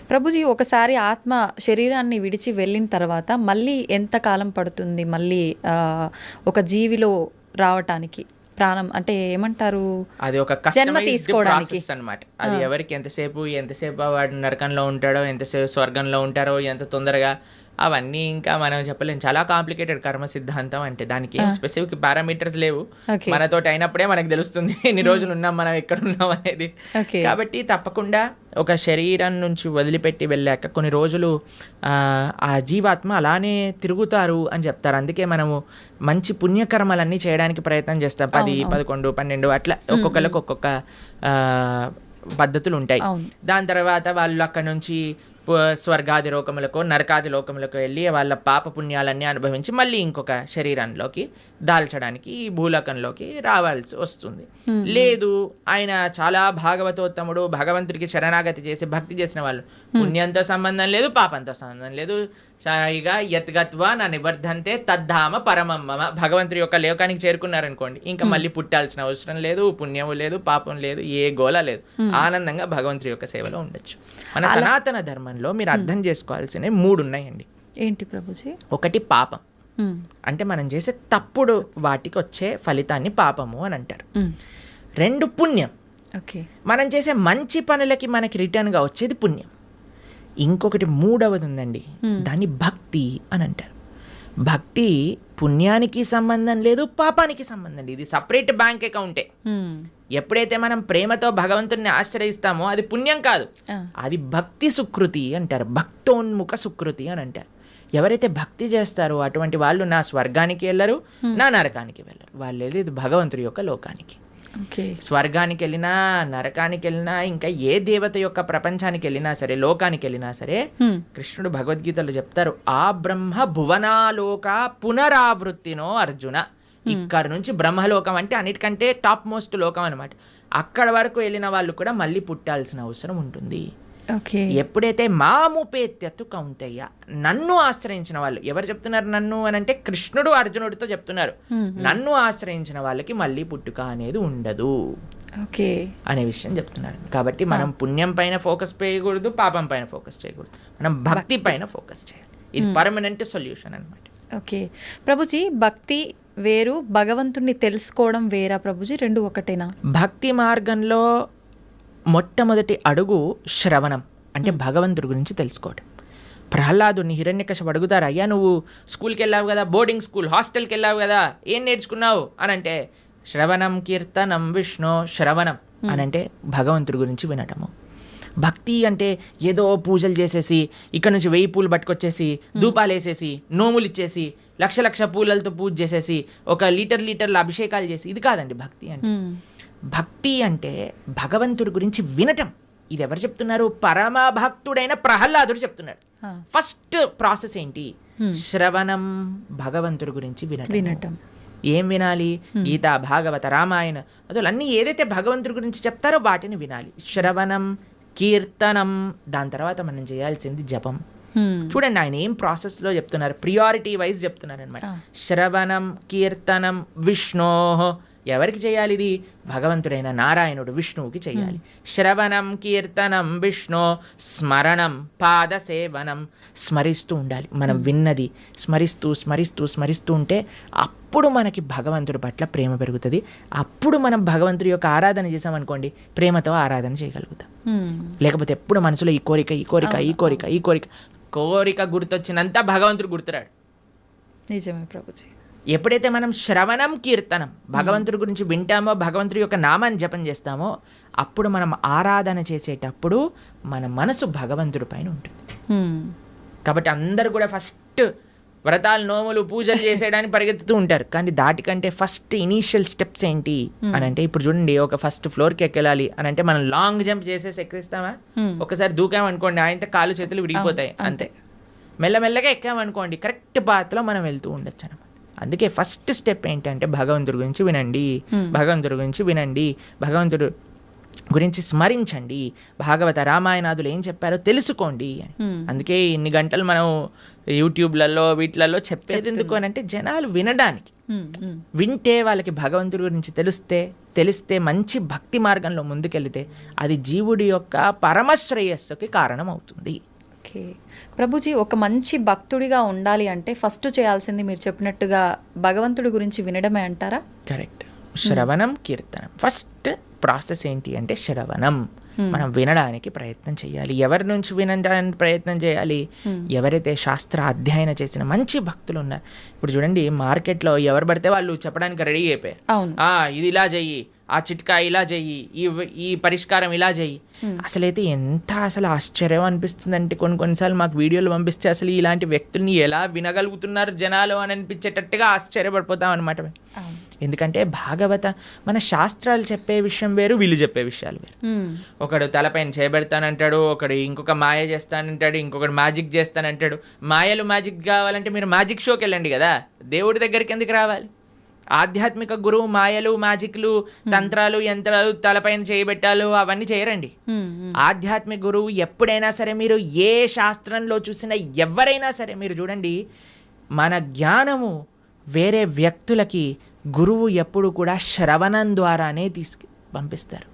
ప్రభుజీ, ఒకసారి ఆత్మ శరీరాన్ని విడిచి వెళ్ళిన తర్వాత మళ్ళీ ఎంత కాలం పడుతుంది మళ్ళీ ఒక జీవిలో రావటానికి? ప్రాణం అంటే ఏమంటారు, అది ఒక కస్టమైజ్డ్ ప్రాసెస్ అన్నమాట. అది ఎవరికి ఎంతసేపు వాడు నరకంలో ఉంటాడో, ఎంతసేపు స్వర్గంలో ఉంటారో, ఎంత తొందరగా, అవన్నీ ఇంకా మనం చెప్పలేము. చాలా కాంప్లికేటెడ్ కర్మ సిద్ధాంతం అంటే. దానికి ఏం స్పెసిఫిక్ పారామీటర్స్ లేవు, మనతోటి అయినప్పుడే మనకు తెలుస్తుంది ఎన్ని రోజులు ఉన్నాం, మనం ఎక్కడ ఉన్నాం అనేది. కాబట్టి తప్పకుండా ఒక శరీరం నుంచి వదిలిపెట్టి వెళ్ళాక కొన్ని రోజులు ఆ జీవాత్మ అలానే తిరుగుతారు అని చెప్తారు. అందుకే మనము మంచి పుణ్యకర్మలన్నీ చేయడానికి ప్రయత్నం చేస్తాం. 10, 11, 12 అట్లా ఒక్కొక్కరికి ఒక్కొక్క పద్ధతులు ఉంటాయి. దాని తర్వాత వాళ్ళు అక్కడ నుంచి స్వర్గాది లోకములకు, నరకాది లోకములకు వెళ్ళి వాళ్ళ పాప పుణ్యాలన్నీ అనుభవించి మళ్ళీ ఇంకొక శరీరంలోకి దాల్చడానికి ఈ భూలోకంలోకి రావాల్సి వస్తుంది. లేదు, ఆయన చాలా భాగవతోత్తముడు, భగవంతుడికి శరణాగతి చేసి భక్తి చేసిన వాళ్ళు, పుణ్యంతో సంబంధం లేదు, పాపంతో సంబంధం లేదు, సాయిగా యత్గత్వా నా నివర్ధంతే తద్ధామ పరమమ్మ, భగవంతుడి యొక్క లోకానికి చేరుకున్నారనుకోండి, ఇంకా మళ్ళీ పుట్టాల్సిన అవసరం లేదు, పుణ్యము లేదు, పాపం లేదు, ఏ గోల లేదు, ఆనందంగా భగవంతుడి యొక్క సేవలో ఉండొచ్చు. మన సనాతన ధర్మంలో మీరు అర్థం చేసుకోవాల్సినవి 3 ఉన్నాయండి. ఏంటి ప్రభుజీ? ఒకటి పాపం, అంటే మనం చేసే తప్పుడు వాటికి వచ్చే ఫలితాన్ని పాపము అని అంటారు. 2 పుణ్యం, మనం చేసే మంచి పనులకి మనకి రిటర్న్గా వచ్చేది పుణ్యం. ఇంకొకటి 3వది ఉందండి, దాన్ని భక్తి అని అంటారు. భక్తి పుణ్యానికి సంబంధం లేదు, పాపానికి సంబంధం లేదు, ఇది సపరేట్ బ్యాంక్ అకౌంటే. ఎప్పుడైతే మనం ప్రేమతో భగవంతుడిని ఆశ్రయిస్తామో అది పుణ్యం కాదు, అది భక్తి సుకృతి అంటారు, భక్తోన్ముఖ సుకృతి అని అంటారు. ఎవరైతే భక్తి చేస్తారో అటువంటి వాళ్ళు నా స్వర్గానికి వెళ్ళరు, నా నరకానికి వెళ్ళరు, వాళ్ళు వెళ్ళేది భగవంతుడి యొక్క లోకానికి. స్వర్గానికి వెళ్ళినా, నరకానికి వెళ్ళినా, ఇంకా ఏ దేవత యొక్క ప్రపంచానికి వెళ్ళినా సరే, లోకానికి వెళ్ళినా సరే, కృష్ణుడు భగవద్గీతలో చెప్తారు, ఆ బ్రహ్మ భువనాలోక పునరావృత్తినో అర్జున. ఇక్కడ నుంచి బ్రహ్మలోకం అంటే అన్నిటికంటే టాప్ మోస్ట్ లోకం అనమాట. అక్కడ వరకు వెళ్ళిన వాళ్ళు కూడా మళ్ళీ పుట్టాల్సిన అవసరం ఉంటుంది. ఎప్పుడైతే మాముపేత్యత్తు కౌంతయ్య, నన్ను ఆశ్రయించిన వాళ్ళు, ఎవరు చెప్తున్నారు నన్ను అని అంటే కృష్ణుడు అర్జునుడితో చెప్తున్నారు, నన్ను ఆశ్రయించిన వాళ్ళకి మళ్ళీ పుట్టుక అనేది ఉండదు అనే విషయం చెప్తున్నారు. కాబట్టి మనం పుణ్యం పైన ఫోకస్ చేయకూడదు, పాపం పైన ఫోకస్ చేయకూడదు, మనం భక్తి పైన ఫోకస్ చేయాలి. ఇది పర్మనెంట్ సొల్యూషన్ అనమాట. ఓకే ప్రభుజీ, భక్తి వేరు, భగవంతుణ్ణి తెలుసుకోవడం వేరా ప్రభుజీ? 2 ఒకటేనా? భక్తి మార్గంలో మొట్టమొదటి అడుగు శ్రవణం, అంటే భగవంతుడి గురించి తెలుసుకోవడం. ప్రహ్లాదుని హిరణ్యకశిపుడు అడుగుతారు, అయ్యా నువ్వు స్కూల్కి వెళ్ళావు కదా, బోర్డింగ్ స్కూల్, హాస్టల్కి వెళ్ళావు కదా, ఏం నేర్చుకున్నావు అని అంటే, శ్రవణం కీర్తనం విష్ణు, శ్రవణం అని అంటే భగవంతుడి గురించి వినటము. భక్తి అంటే ఏదో పూజలు చేసేసి, ఇక్కడ నుంచి 1000 పూలు పట్టుకొచ్చేసి, ధూపాలు వేసేసి, నోములు ఇచ్చేసి, లక్ష పూలలతో పూజ చేసేసి, ఒక లీటర్ల అభిషేకాలు చేసి, ఇది కాదండి భక్తి అంటే. భక్తి అంటే భగవంతుడి గురించి వినటం. ఇది ఎవరు చెప్తున్నారు? పరమ భక్తుడైన ప్రహ్లాదుడు చెప్తున్నాడు. ఫస్ట్ ప్రాసెస్ ఏంటి? శ్రవణం, భగవంతుడి గురించి వినటం. ఏం వినాలి? గీత, భాగవత, రామాయణ, అసలు అన్నీ ఏదైతే భగవంతుడి గురించి చెప్తారో వాటిని వినాలి. శ్రవణం, కీర్తనం, దాని తర్వాత మనం చేయాల్సింది జపం. చూడండి ఆయన ఏం ప్రాసెస్లో చెప్తున్నారు, ప్రియారిటీ వైజ్ చెప్తున్నారు అనమాట. శ్రవణం కీర్తనం విష్ణో, ఎవరికి చేయాలి ఇది? భగవంతుడైన నారాయణుడు విష్ణువుకి చేయాలి. శ్రవణం కీర్తనం విష్ణు, స్మరణం పాద సేవనం, స్మరిస్తూ ఉండాలి. మనం విన్నది స్మరిస్తూ స్మరిస్తూ స్మరిస్తూ ఉంటే అప్పుడు మనకి భగవంతుడి పట్ల ప్రేమ పెరుగుతుంది. అప్పుడు మనం భగవంతుడి యొక్క ఆరాధన చేసామనుకోండి, ప్రేమతో ఆరాధన చేయగలుగుతాం. లేకపోతే ఎప్పుడు మనసులో ఈ కోరిక ఈ కోరిక ఈ కోరిక ఈ కోరిక కోరిక గుర్తొచ్చినంత భగవంతుడు గుర్తురాడు. నిజమే ప్రభుజీ. ఎప్పుడైతే మనం శ్రవణం కీర్తనం భగవంతుడి గురించి వింటామో, భగవంతుడి యొక్క నామాన్ని జపం చేస్తామో, అప్పుడు మనం ఆరాధన చేసేటప్పుడు మన మనసు భగవంతుడి పైన ఉంటుంది. కాబట్టి అందరూ కూడా ఫస్ట్ వ్రతాలు నోములు పూజలు చేసేయడానికి పరిగెత్తుతూ ఉంటారు. కానీ దాటికంటే ఫస్ట్ ఇనీషియల్ స్టెప్స్ ఏంటి అని అంటే, ఇప్పుడు చూడండి, ఒక ఫస్ట్ ఫ్లోర్కి ఎక్కెళ్ళాలి అని అంటే మనం లాంగ్ జంప్ చేసేసి ఎక్కిస్తామా? ఒకసారి దూకామనుకోండి, ఆయనతో కాళ్ళు చేతులు విరిగిపోతాయి అంతే. మెల్లమెల్లగా ఎక్కామనుకోండి, కరెక్ట్ పాత్లో మనం వెళ్తూ ఉండొచ్చు అనమాట. అందుకే ఫస్ట్ స్టెప్ ఏంటంటే భగవంతుడి గురించి వినండి, భగవంతుడి గురించి వినండి, భగవంతుడు గురించి స్మరించండి, భాగవత రామాయణాదులు ఏం చెప్పారో తెలుసుకోండి. అందుకే ఇన్ని గంటలు మనం యూట్యూబ్లలో వీటిలలో చెప్పేది ఎందుకు అని అంటే, జనాలు వినడానికి. వింటే వాళ్ళకి భగవంతుడి గురించి తెలిస్తే మంచి భక్తి మార్గంలో ముందుకెళ్తే అది జీవుడి యొక్క పరమశ్రేయస్సుకి కారణం అవుతుంది. ఓకే ప్రభుజీ, ఒక మంచి భక్తుడిగా ఉండాలి అంటే ఫస్ట్ చేయాల్సింది మీరు చెప్పినట్టుగా భగవంతుడి గురించి వినడమే అంటారా? కరెక్ట్. శ్రవణం కీర్తనం ఫస్ట్ ప్రాసెస్ ఏంటి అంటే శ్రవణం. మనం వినడానికి ప్రయత్నం చేయాలి. ఎవరి నుంచి వినడానికి ప్రయత్నం చేయాలి? ఎవరైతే శాస్త్ర అధ్యయనం చేసిన మంచి భక్తులు ఉన్నారు. ఇప్పుడు చూడండి, మార్కెట్లో ఎవరు పడితే వాళ్ళు చెప్పడానికి రెడీ అయిపోయారు. ఇది ఇలా చెయ్యి, ఆ చిట్కా ఇలా చెయ్యి, ఈ పరిష్కారం ఇలా చెయ్యి. అసలైతే ఎంత ఆశ్చర్యం అనిపిస్తుంది అంటే, కొన్నిసార్లు మాకు వీడియోలు పంపిస్తే అసలు ఇలాంటి వ్యక్తుల్ని ఎలా వినగలుగుతున్నారు జనాలు అని అనిపించేటట్టుగా ఆశ్చర్యపడిపోతాం అనమాట. ఎందుకంటే భాగవత మన శాస్త్రాలు చెప్పే విషయం వేరు, వీళ్ళు చెప్పే విషయాలు వేరు. ఒకడు తలపైన చేయబెడతానంటాడు, ఒకడు ఇంకొక మాయ చేస్తానంటాడు, ఇంకొకడు మ్యాజిక్ చేస్తానంటాడు. మాయలు మ్యాజిక్ కావాలంటే మీరు మ్యాజిక్ షోకి వెళ్ళండి కదా, దేవుడి దగ్గరికి ఎందుకు రావాలి? ఆధ్యాత్మిక గురువు మాయలు మ్యాజిక్లు తంత్రాలు యంత్రాలు తలపైన చేయబెట్టాలు అవన్నీ చేయరండి. ఆధ్యాత్మిక గురువు ఎప్పుడైనా సరే, మీరు ఏ శాస్త్రంలో చూసినా ఎవరైనా సరే మీరు చూడండి, మన జ్ఞానము వేరే వ్యక్తులకి గురువు ఎప్పుడు కూడా శ్రవణం ద్వారానే పంపిస్తారు.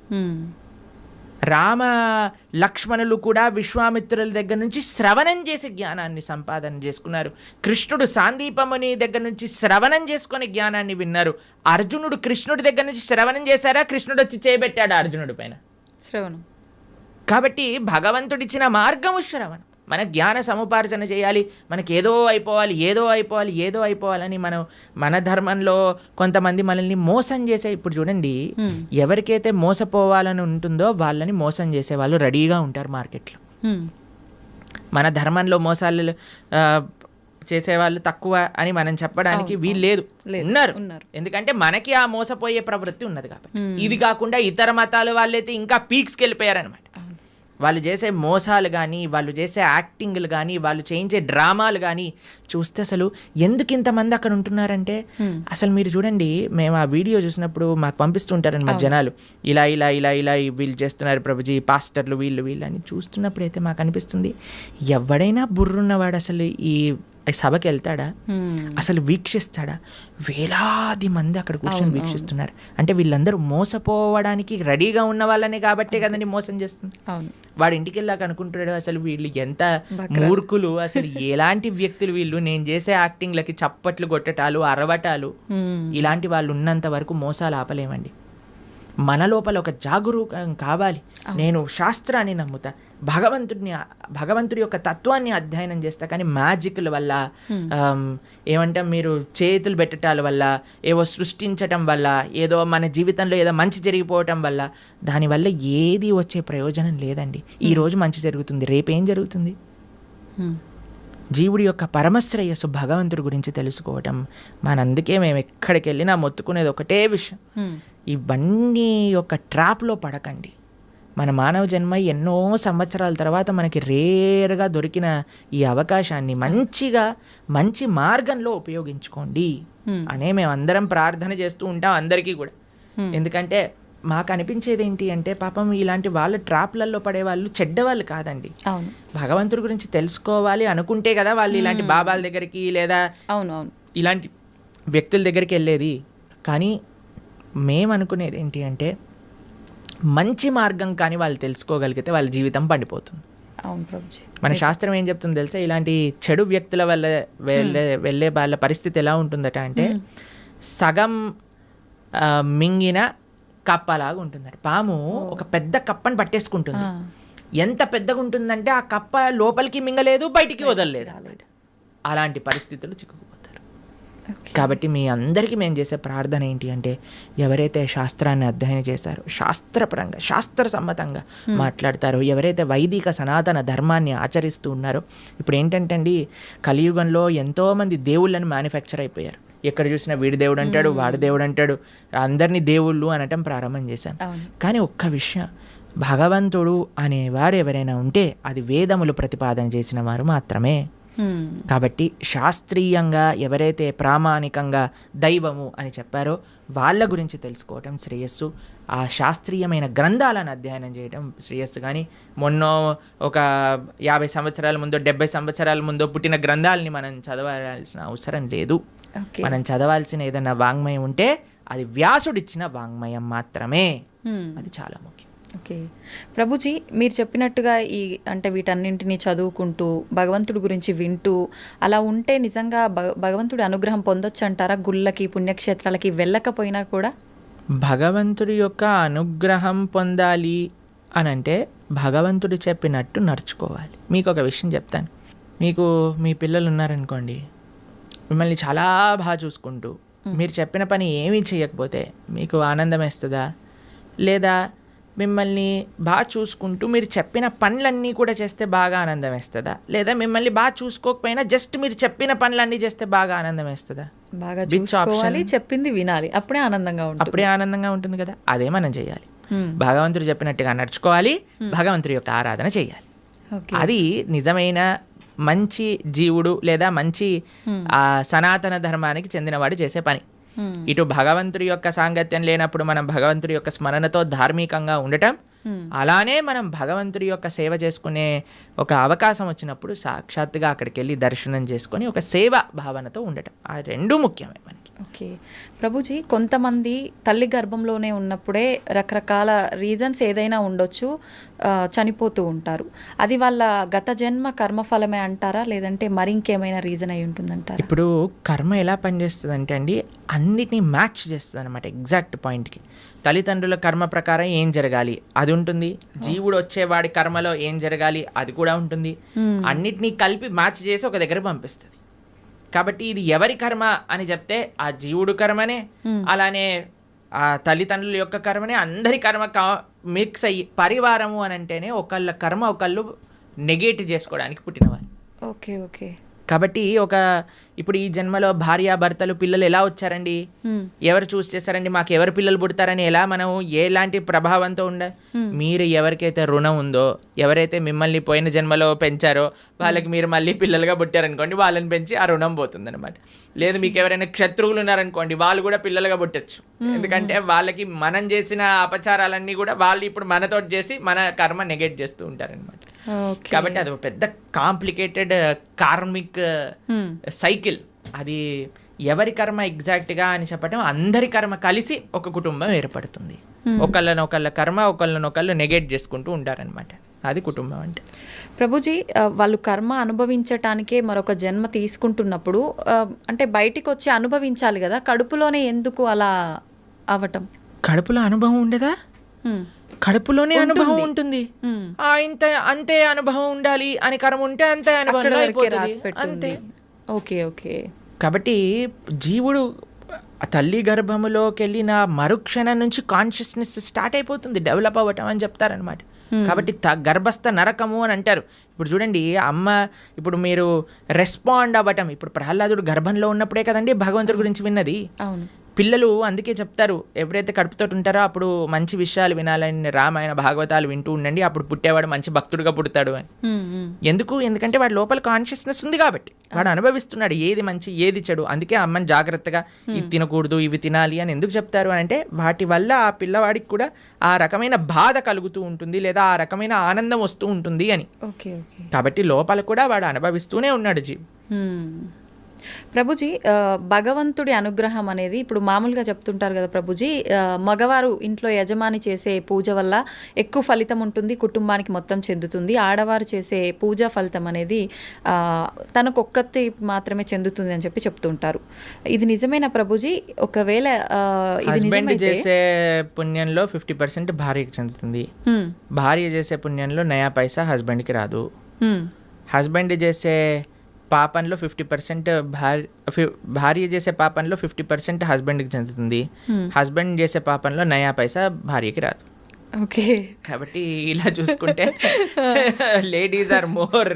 రామ లక్ష్మణులు కూడా విశ్వామిత్రుల దగ్గర నుంచి శ్రవణం చేసి జ్ఞానాన్ని సంపాదన చేసుకున్నారు. కృష్ణుడు సాందీపముని దగ్గర నుంచి శ్రవణం చేసుకొని జ్ఞానాన్ని విన్నారు. అర్జునుడు కృష్ణుడి దగ్గర నుంచి శ్రవణం చేశారా? కృష్ణుడు వచ్చి చేయబెట్టాడు అర్జునుడి పైన శ్రవణం. కాబట్టి భగవంతుడిచ్చిన మార్గము శ్రవణం. మన జ్ఞాన సముపార్జన చేయాలి. మనకి ఏదో అయిపోవాలని మన ధర్మంలో కొంతమంది మనల్ని మోసం చేసే, ఇప్పుడు చూడండి, ఎవరికైతే మోసపోవాలని ఉంటుందో వాళ్ళని మోసం చేసే వాళ్ళు రెడీగా ఉంటారు మార్కెట్లో. మన ధర్మంలో మోసాలు చేసేవాళ్ళు తక్కువ అని మనం చెప్పడానికి వీలు లేదు, ఉన్నారు. ఎందుకంటే మనకి ఆ మోసపోయే ప్రవృత్తి ఉన్నది కాబట్టి. ఇది కాకుండా ఇతర మతాల వాళ్ళైతే ఇంకా పీక్స్కి వెళ్ళిపోయారనమాట. వాళ్ళు చేసే మోసాలు కానీ, వాళ్ళు చేసే యాక్టింగ్లు కానీ, వాళ్ళు చేయించే డ్రామాలు కానీ చూస్తే అసలు ఎందుకు ఇంతమంది అక్కడ ఉంటున్నారంటే, అసలు మీరు చూడండి, మేము ఆ వీడియో చూసినప్పుడు మాకు పంపిస్తుంటారనమాట జనాలు, ఇలా ఇలా ఇలా ఇలా వీళ్ళు చేస్తున్నారు ప్రభుజీ, పాస్టర్లు వీళ్ళు అని చూస్తున్నప్పుడు అయితే మాకు అనిపిస్తుంది, ఎవడైనా బుర్రున్నవాడు అసలు ఈ సభకి వెళ్తాడా? అసలు వీక్షిస్తాడా? వేలాది మంది అక్కడ కూర్చొని వీక్షిస్తున్నారు అంటే వీళ్ళందరూ మోసపోవడానికి రెడీగా ఉన్న వాళ్ళనే కాబట్టే కదండి మోసం చేస్తుంది. వాడు ఇంటికి వెళ్ళాక అనుకుంటున్నాడు, అసలు వీళ్ళు ఎంత మూర్ఖులు, అసలు ఎలాంటి వ్యక్తులు వీళ్ళు, నేను చేసే యాక్టింగ్లకి చప్పట్లు కొట్టటాలు అరవటాలు, ఇలాంటి వాళ్ళు ఉన్నంత వరకు మోసాలు ఆపలేమండి. మన లోపల ఒక జాగరూకం కావాలి. నేను శాస్త్రాన్ని నమ్ముతా, భగవంతుడి యొక్క తత్వాన్ని అధ్యయనం చేస్తా, కానీ మ్యాజిక్ల వల్ల ఏమంటాం, మీరు చేతులు పెట్టడాల వల్ల, ఏవో సృష్టించటం వల్ల, ఏదో మన జీవితంలో ఏదో మంచి జరిగిపోవటం వల్ల, దానివల్ల ఏది వచ్చే ప్రయోజనం లేదండి. ఈరోజు మంచి జరుగుతుంది, రేపేం జరుగుతుంది? జీవుడి యొక్క పరమశ్రేయస్సు భగవంతుడి గురించి తెలుసుకోవటం. అందుకే మేము ఎక్కడికి వెళ్ళినా మొత్తుకునేది ఒకటే విషయం, ఇవన్నీ యొక్క ట్రాప్లో పడకండి. మన మానవ జన్మ ఎన్నో సంవత్సరాల తర్వాత మనకి రేర్గా దొరికిన ఈ అవకాశాన్ని మంచి మార్గంలో ఉపయోగించుకోండి అనే మేము అందరం ప్రార్థన చేస్తూ ఉంటాం అందరికీ కూడా. ఎందుకంటే మాకు అనిపించేది ఏంటి అంటే పాపం ఇలాంటి వాళ్ళ ట్రాప్లలో పడే వాళ్ళు చెడ్డవాళ్ళు కాదండి. అవును భగవంతుడి గురించి తెలుసుకోవాలి అనుకుంటే కదా వాళ్ళు ఇలాంటి బాబాల దగ్గరికి లేదా అవును ఇలాంటి వ్యక్తుల దగ్గరికి వెళ్ళేది. కానీ మేము అనుకునేది ఏంటి అంటే మంచి మార్గం కానీ వాళ్ళు తెలుసుకోగలిగితే వాళ్ళ జీవితం పండిపోతుంది. అవును ప్రభుజీ. మన శాస్త్రం ఏం చెప్తుంది తెలుసా, ఇలాంటి చెడు వ్యక్తుల వల్ల వెళ్ళే వాళ్ళ పరిస్థితి ఎలా ఉంటుందట అంటే సగం మింగిన కప్పలాగా ఉంటుందట. పాము ఒక పెద్ద కప్పని పట్టేసుకుంటుంది. ఎంత పెద్దగా ఉంటుందంటే ఆ కప్ప లోపలికి మింగలేదు, బయటికి వదలలేదు. అలాంటి పరిస్థితులు చిక్కుకుపోతారు. కాబట్టి మీ అందరికీ మేము చేసే ప్రార్థన ఏంటి అంటే ఎవరైతే శాస్త్రాన్ని అధ్యయనం చేశారో, శాస్త్రపరంగా శాస్త్రసమ్మతంగా మాట్లాడతారో, ఎవరైతే వైదిక సనాతన ధర్మాన్ని ఆచరిస్తూ ఉన్నారో, ఇప్పుడు ఏంటంటే అండి కలియుగంలో ఎంతోమంది దేవుళ్ళని మ్యానుఫ్యాక్చర్ అయిపోయారు. ఎక్కడ చూసినా వీడి దేవుడు అంటాడు, వాడి దేవుడు అంటాడు, అందరినీ దేవుళ్ళు అనటం ప్రారంభం చేశాం. కానీ ఒక్క విషయం, భగవంతుడు అనేవారు ఎవరైనా ఉంటే అది వేదములు ప్రతిపాదన చేసిన వారు మాత్రమే. కాబట్టి శాస్త్రీయంగా ఎవరైతే ప్రామాణికంగా దైవము అని చెప్పారో వాళ్ళ గురించి తెలుసుకోవటం శ్రేయస్సు. ఆ శాస్త్రీయమైన గ్రంథాలను అధ్యయనం చేయడం శ్రేయస్సు. కానీ మొన్న ఒక 50 సంవత్సరాల ముందో 70 సంవత్సరాల ముందో పుట్టిన గ్రంథాలని మనం చదవాల్సిన అవసరం లేదు. మనం చదవాల్సిన ఏదైనా వాంగ్మయం ఉంటే అది వ్యాసుడిచ్చిన వాంగ్మయం మాత్రమే. అది చాలా ముఖ్యం. ఓకే ప్రభుజీ, మీరు చెప్పినట్టుగా అంటే వీటన్నింటినీ చదువుకుంటూ భగవంతుడి గురించి వింటూ అలా ఉంటే నిజంగా భగవంతుడి అనుగ్రహం పొందొచ్చు అంటారా? గుళ్ళకి పుణ్యక్షేత్రాలకి వెళ్ళకపోయినా కూడా భగవంతుడి యొక్క అనుగ్రహం పొందాలి అని అంటే భగవంతుడు చెప్పినట్టు నడుచుకోవాలి. మీకు ఒక విషయం చెప్తాను. మీకు మీ పిల్లలు ఉన్నారనుకోండి, మిమ్మల్ని చాలా బాగా చూసుకుంటూ మీరు చెప్పిన పని ఏమీ చేయకపోతే మీకు ఆనందం వేస్తుందా? లేదా మిమ్మల్ని బాగా చూసుకుంటూ మీరు చెప్పిన పనులన్నీ కూడా చేస్తే బాగా ఆనందం వేస్తుందా? లేదా మిమ్మల్ని బాగా చూసుకోకపోయినా జస్ట్ మీరు చెప్పిన పనులన్నీ చేస్తే బాగా ఆనందం వేస్తుందా? బాగా చూసుకోవాలి, చెప్పింది వినాలి, అప్పుడే ఆనందంగా ఉంటుంది కదా. అదే మనం చేయాలి. భగవంతుడు చెప్పినట్టుగా నడుచుకోవాలి, భగవంతుడి యొక్క ఆరాధన చేయాలి. అది నిజమైన మంచి జీవుడు లేదా మంచి సనాతన ధర్మానికి చెందినవాడు చేసే పని. ఇటు భగవంతుడి యొక్క సాంగత్యం లేనప్పుడు మనం భగవంతుడి యొక్క స్మరణతో ధార్మికంగా ఉండటం, అలానే మనం భగవంతుడి యొక్క సేవ చేసుకునే ఒక అవకాశం వచ్చినప్పుడు సాక్షాత్తుగా అక్కడికి వెళ్ళి దర్శనం చేసుకొని ఒక సేవ భావనతో ఉండటం, ఆ రెండు ముఖ్యమే మనకి. ఓకే ప్రభుజీ, కొంతమంది తల్లి గర్భంలోనే ఉన్నప్పుడే రకరకాల రీజన్స్ ఏదైనా ఉండొచ్చు, చనిపోతూ ఉంటారు. అది వాళ్ళ గత జన్మ కర్మఫలమే అంటారా, లేదంటే మరింకేమైనా రీజన్ అయి ఉంటుందంటారా? ఇప్పుడు కర్మ ఎలా పనిచేస్తుంది అంటే అండి అన్నిటినీ మ్యాచ్ చేస్తుంది అనమాట ఎగ్జాక్ట్ పాయింట్కి. తల్లిదండ్రుల కర్మ ప్రకారం ఏం జరగాలి అది ఉంటుంది, జీవుడు వచ్చేవాడి కర్మలో ఏం జరగాలి అది కూడా ఉంటుంది. అన్నిటినీ కలిపి మ్యాచ్ చేసి ఒక దగ్గర పంపిస్తుంది. కాబట్టి ఇది ఎవరి కర్మ అని చెప్తే ఆ జీవుడు కర్మనే, అలానే ఆ తల్లిదండ్రుల యొక్క కర్మనే, అందరి కర్మ మిక్స్ అయ్యి పరివారము అని అంటేనే ఒకళ్ళ కర్మ ఒకళ్ళు నెగేట్ చేసుకోవడానికి పుట్టినవారు. Okay okay. కాబట్టి ఇప్పుడు ఈ జన్మలో భార్యాభర్తలు పిల్లలు ఎలా వచ్చారండి, ఎవరు చూస్ చేశారండి, మాకు ఎవరు పిల్లలు పుడతారని ఎలా మనం ఎలాంటి ప్రభావంతో మీరు ఎవరికైతే రుణం ఉందో, ఎవరైతే మిమ్మల్ని పోయిన జన్మలో పెంచారో వాళ్ళకి మీరు మళ్ళీ పిల్లలుగా పుట్టారనుకోండి, వాళ్ళని పెంచి ఆ రుణం పోతుంది అనమాట. లేదు మీకు ఎవరైనా శత్రువులు ఉన్నారనుకోండి, వాళ్ళు కూడా పిల్లలుగా పుట్టచ్చు. ఎందుకంటే వాళ్ళకి మనం చేసిన అపచారాలన్నీ కూడా వాళ్ళు ఇప్పుడు మనతో చేసి మన కర్మ నెగెట్ చేస్తూ ఉంటారనమాట. కాబట్టి అది ఒక పెద్ద కాంప్లికేటెడ్ కార్మిక్ సైకిల్. అది ఎవరి కర్మ ఎగ్జాక్ట్గా అని చెప్పటం, అందరి కర్మ కలిసి ఒక కుటుంబం ఏర్పడుతుంది. ఒకళ్ళనొకళ్ళ కర్మ ఒకళ్ళనొకళ్ళు నెగెట్ చేసుకుంటూ ఉంటారనమాట. అది కుటుంబం అంటే. ప్రభుజీ, వాళ్ళు కర్మ అనుభవించటానికే మరొక జన్మ తీసుకుంటున్నప్పుడు అంటే బయటికి వచ్చి అనుభవించాలి కదా, కడుపులోనే ఎందుకు అలా అవటం? కడుపులో అనుభవం ఉండదా? కడుపులోనే అనుభవం ఉంటుంది. అంతే అనుభవం ఉండాలి అని కర్మ ఉంటే అంతే అనుభవం అంతే. Okay okay. కాబట్టి జీవుడు తల్లి గర్భములోకి వెళ్ళిన మరుక్షణం నుంచి కాన్షియస్నెస్ స్టార్ట్ అయిపోతుంది, డెవలప్ అవ్వటం అని చెప్తారనమాట. కాబట్టి గర్భస్థ నరకము అని అంటారు. ఇప్పుడు చూడండి అమ్మ, ఇప్పుడు మీరు రెస్పాండ్ అవ్వటం, ఇప్పుడు ప్రహ్లాదుడు గర్భంలో ఉన్నప్పుడే కదండి భగవంతుడి గురించి విన్నది. పిల్లలు అందుకే చెప్తారు, ఎప్పుడైతే కడుపుతో ఉంటారో అప్పుడు మంచి విషయాలు వినాలని, రామాయణ భాగవతాలు వింటూ ఉండండి, అప్పుడు పుట్టేవాడు మంచి భక్తుడిగా పుడతాడు అని. ఎందుకంటే వాడి లోపల కాన్షియస్నెస్ ఉంది కాబట్టి, వాడు అనుభవిస్తున్నాడు ఏది మంచి ఏది చెడు. అందుకే అమ్మని జాగ్రత్తగా ఇది తినకూడదు ఇవి తినాలి అని ఎందుకు చెప్తారు అని అంటే, వాటి వల్ల ఆ పిల్లవాడికి కూడా ఆ రకమైన బాధ కలుగుతూ ఉంటుంది, లేదా ఆ రకమైన ఆనందం వస్తూ ఉంటుంది అని. కాబట్టి లోపల కూడా వాడు అనుభవిస్తూనే ఉన్నాడు జీవి. ప్రభుజీ, భగవంతుడి అనుగ్రహం అనేది ఇప్పుడు మామూలుగా చెప్తుంటారు కదా ప్రభుజీ, మగవారు ఇంట్లో యజమాని చేసే పూజ వల్ల ఎక్కువ ఫలితం ఉంటుంది, కుటుంబానికి మొత్తం చెందుతుంది. ఆడవారు చేసే పూజా ఫలితం అనేది తనకొక్కతి మాత్రమే చెందుతుంది అని చెప్తుంటారు. ఇది నిజమేనా ప్రభుజీ? ఒకవేళ హస్బెండ్ చేసే పుణ్యంలో 50% భార్యకి చెందుతుంది, భార్య చేసే పుణ్యంలో నయా పైసా హస్బెండ్కి రాదు. హస్బెండ్ చేసే పాపంలో 50% భార్య చేసే పాపంలో 50% హస్బెండ్కి చెందుతుంది, హస్బెండ్ చేసే పాపంలో నయా పైసా భార్యకి రాదు. ఓకే, కాబట్టి ఇలా చూసుకుంటే ladies are more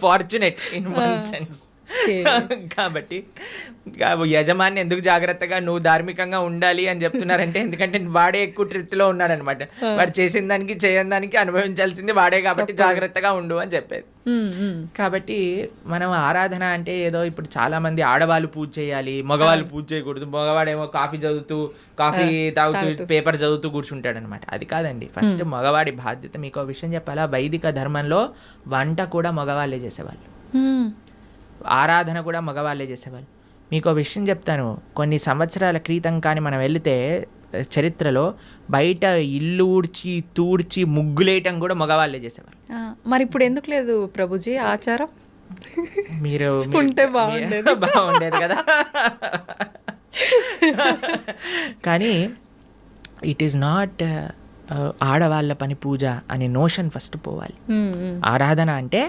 fortunate in one sense. కాబట్టి యజమాని ఎందుకు జాగ్రత్తగా నువ్వు ధార్మికంగా ఉండాలి అని చెప్తున్నారంటే, ఎందుకంటే వాడే ఎక్కువ ట్రిత్లో ఉన్నాడనమాట. వాడు చేసిన దానికి చేయని దానికి అనుభవించాల్సింది వాడే, కాబట్టి జాగ్రత్తగా ఉండు అని చెప్పేది. కాబట్టి మనం ఆరాధన అంటే ఏదో ఇప్పుడు చాలా మంది ఆడవాళ్ళు పూజ చేయాలి, మగవాళ్ళు పూజ చేయకూడదు, మగవాడేమో కాఫీ తాగుతూ పేపర్ చదువుతూ కూర్చుంటాడు అనమాట. అది కాదండి. ఫస్ట్ మగవాడి బాధ్యత. మీకు విషయం చెప్పాలా, వైదిక ధర్మంలో వంట కూడా మగవాళ్ళే చేసేవాళ్ళు, ఆరాధన కూడా మగవాళ్ళే చేసేవాళ్ళు. మీకు విషయం చెప్తాను, కొన్ని సంవత్సరాల క్రితం కానీ మనం వెళితే చరిత్రలో బయట ఇల్లు ఊడ్చి తూడ్చి ముగ్గులేయటం కూడా మగవాళ్ళే చేసేవాళ్ళు. మరి ఇప్పుడు ఎందుకు లేదు ప్రభుజీ ఆచారం? మీరు ఉంటే బాగుండేది కదా. కానీ ఇట్ ఈస్ నాట్ ఆడవాళ్ళ పని పూజ అనే నోషన్ ఫస్ట్ పోవాలి. ఆరాధన అంటే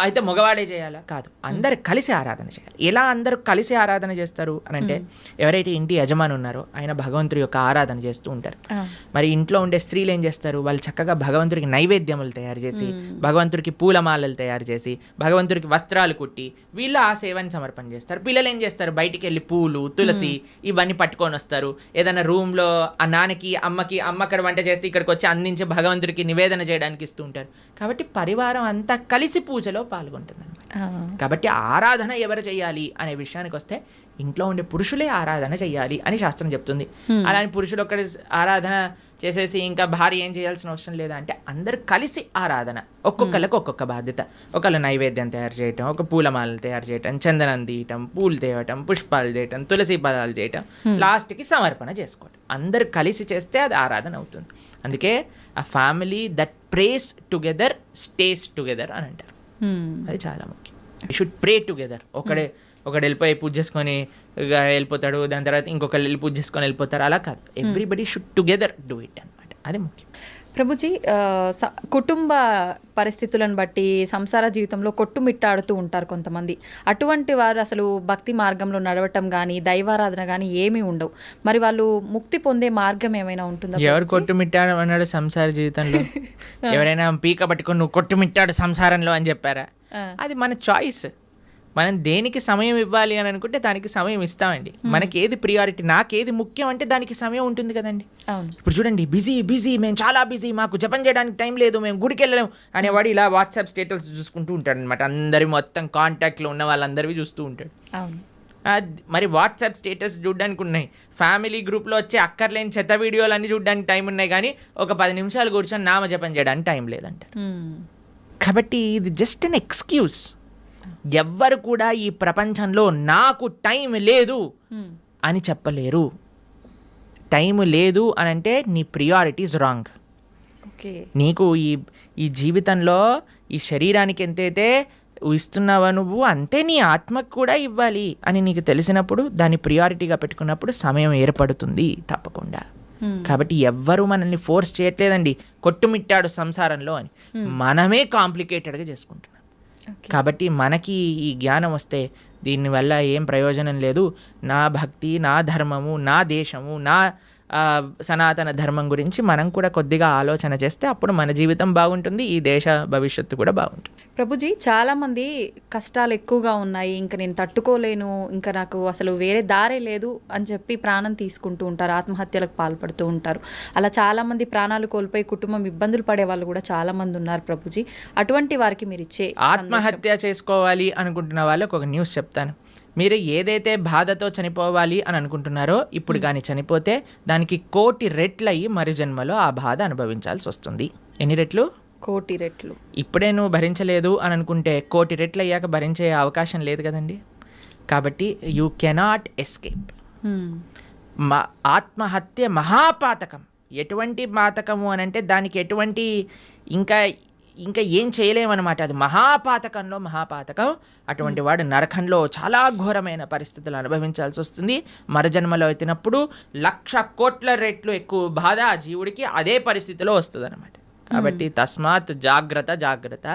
అయితే మగవాడే చేయాలా? కాదు, అందరు కలిసి ఆరాధన చేయాలి. ఎలా అందరూ కలిసి ఆరాధన చేస్తారు అని అంటే, ఎవరైతే ఇంటి యజమాని ఉన్నారో ఆయన భగవంతుడి యొక్క ఆరాధన చేస్తూ ఉంటారు. మరి ఇంట్లో ఉండే స్త్రీలు ఏం చేస్తారు? వాళ్ళు చక్కగా భగవంతుడికి నైవేద్యములు తయారు చేసి, భగవంతుడికి పూలమాలలు తయారు చేసి, భగవంతుడికి వస్త్రాలు కుట్టి వీళ్ళు ఆ సేవని సమర్పణ చేస్తారు. పిల్లలు ఏం చేస్తారు? బయటికి వెళ్ళి పూలు, తులసి ఇవన్నీ పట్టుకొని వస్తారు. ఏదైనా రూమ్లో ఆ నాన్నకి అమ్మకి, అమ్మ అక్కడ వంట చేసి ఇక్కడికి వచ్చి అందించి భగవంతుడికి నివేదన చేయడానికి ఇస్తూ ఉంటారు. కాబట్టి పరివారం అంతా కలిసి పూజలో పాల్గొంటుంది అనమాట. కాబట్టి ఆరాధన ఎవరు చేయాలి అనే విషయానికి వస్తే, ఇంట్లో ఉండే పురుషులే ఆరాధన చేయాలి అని శాస్త్రం చెప్తుంది. అలానే పురుషులు ఒక్కడి ఆరాధన చేసేసి ఇంకా భార్య ఏం చేయాల్సిన అవసరం లేదా అంటే, అందరు కలిసి ఆరాధన. ఒక్కొక్కరికి ఒక్కొక్క బాధ్యత. ఒకళ్ళు నైవేద్యం తయారు చేయటం, ఒక పూలమాలలు తయారు చేయటం, చందనం తీయటం, పూలు తేవటం, పుష్పాలు చేయటం, తులసి పదాలు చేయటం, లాస్ట్కి సమర్పణ చేసుకోవటం. అందరు కలిసి చేస్తే అది ఆరాధన అవుతుంది. అందుకే ఆ family that praise together stays together అని అంటారు. అది చాలా ముఖ్యం. You should pray together. ఒకడు వెళ్ళిపోయి పూజ చేసుకొని వెళ్ళిపోతాడు, దాని తర్వాత ఇంకొకరు వెళ్ళి పూజ చేసుకొని వెళ్ళిపోతారు, అలా కాదు. Everybody should together do it అనమాట. అది ముఖ్యం. ప్రభుజీ, కుటుంబ పరిస్థితులను బట్టి సంసార జీవితంలో కొట్టుమిట్టాడుతూ ఉంటారు కొంతమంది. అటువంటి వారు అసలు భక్తి మార్గంలో నడవటం కానీ, దైవారాధన కానీ ఏమీ ఉండవు. మరి వాళ్ళు ముక్తి పొందే మార్గం ఏమైనా ఉంటుందా? ఎవరు కొట్టుమిట్టాడు అన్నాడు సంసార జీవితంలో? ఎవరైనా పీక పట్టుకొని నువ్వు కొట్టుమిట్టాడు సంసారంలో అని చెప్పారా? అది మన చాయిస్. మనం దేనికి సమయం ఇవ్వాలి అని అనుకుంటే దానికి సమయం ఇస్తామండి. మనకి ఏది ప్రియారిటీ, నాకేది ముఖ్యం అంటే దానికి సమయం ఉంటుంది కదండి. ఇప్పుడు చూడండి, బిజీ మేము చాలా బిజీ, మాకు జపం చేయడానికి టైం లేదు, మేము గుడికి వెళ్ళలేము అనేవాడు ఇలా వాట్సాప్ స్టేటస్ చూసుకుంటూ ఉంటాడు అనమాట. అందరి మొత్తం కాంటాక్ట్లో ఉన్న వాళ్ళందరివి చూస్తూ ఉంటాడు. మరి వాట్సాప్ స్టేటస్ చూడడానికి ఉన్నాయి, ఫ్యామిలీ గ్రూప్లో వచ్చే అక్కర్లేని చెత్త వీడియోలు అన్నీ చూడడానికి టైం ఉన్నాయి, కానీ ఒక 10 నిమిషాలు కూర్చొని నామ జపం చేయడానికి టైం లేదంటారు. కాబట్టి ఇది జస్ట్ అన్ ఎక్స్క్యూజ్. ఎవ్వరు కూడా ఈ ప్రపంచంలో నాకు టైం లేదు అని చెప్పలేరు. టైం లేదు అని అంటే నీ ప్రియారిటీస్ రాంగ్. నీకు ఈ జీవితంలో ఈ శరీరానికి ఎంతైతే ఇస్తున్నావా నువ్వు, అంతే నీ ఆత్మకు కూడా ఇవ్వాలి అని నీకు తెలిసినప్పుడు, దాన్ని ప్రియారిటీగా పెట్టుకున్నప్పుడు సమయం ఏర్పడుతుంది తప్పకుండా. కాబట్టి ఎవ్వరూ మనల్ని ఫోర్స్ చేయట్లేదండి కొట్టుమిట్టాడు సంసారంలో అని. మనమే కాంప్లికేటెడ్గా చేసుకుంటున్నాం. కాబట్టి మనకి ఈ జ్ఞానం వస్తే దీనివల్ల ఏం ప్రయోజనం లేదు, నా భక్తి, నా ధర్మము, నా దేశము, నా సనాతన ధర్మం గురించి మనం కూడా కొద్దిగా ఆలోచన చేస్తే అప్పుడు మన జీవితం బాగుంటుంది, ఈ దేశ భవిష్యత్తు కూడా బాగుంటుంది. ప్రభుజీ, చాలామంది కష్టాలు ఎక్కువగా ఉన్నాయి, ఇంకా నేను తట్టుకోలేను, ఇంకా నాకు అసలు వేరే దారే లేదు అని చెప్పి ప్రాణం తీసుకుంటూ ఉంటారు, ఆత్మహత్యలకు పాల్పడుతూ ఉంటారు. అలా చాలామంది ప్రాణాలు కోల్పోయి కుటుంబం ఇబ్బందులు పడే వాళ్ళు కూడా చాలామంది ఉన్నారు ప్రభుజీ. అటువంటి వారికి మీరు ఇచ్చే ఆత్మహత్య చేసుకోవాలి అనుకుంటున్న వాళ్ళకి ఒక న్యూస్ చెప్తాను. మీరు ఏదైతే బాధతో చనిపోవాలి అని అనుకుంటున్నారో ఇప్పుడు కానీ చనిపోతే దానికి 1,000,000 రెట్లయ్యి మరు జన్మలో ఆ బాధ అనుభవించాల్సి వస్తుంది. ఎన్ని రెట్లు? 1,000,000 రెట్లు. ఇప్పుడే నువ్వు భరించలేదు అని అనుకుంటే 1,000,000 రెట్లు అయ్యాక భరించే అవకాశం లేదు కదండి. కాబట్టి యూ కెనాట్ ఎస్కేప్. ఆత్మహత్య మహాపాతకం. ఎటువంటి పాతకము అని అంటే దానికి ఎటువంటి ఇంకా ఏం చేయలేమన్నమాట. అది మహాపాతకంలో మహాపాతకం. అటువంటి వాడు నరకంలో చాలా ఘోరమైన పరిస్థితులు అనుభవించాల్సి వస్తుంది. మరుజన్మలో ఎత్తినప్పుడు 1,00,00,000,000 రెట్లు ఎక్కువ బాధ ఆ జీవుడికి అదే పరిస్థితిలో వస్తుంది అనమాట. కాబట్టి తస్మాత్ జాగ్రత్త.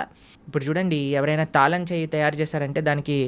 ఇప్పుడు చూడండి, ఎవరైనా తాళం చేయి తయారు చేశారంటే దానికి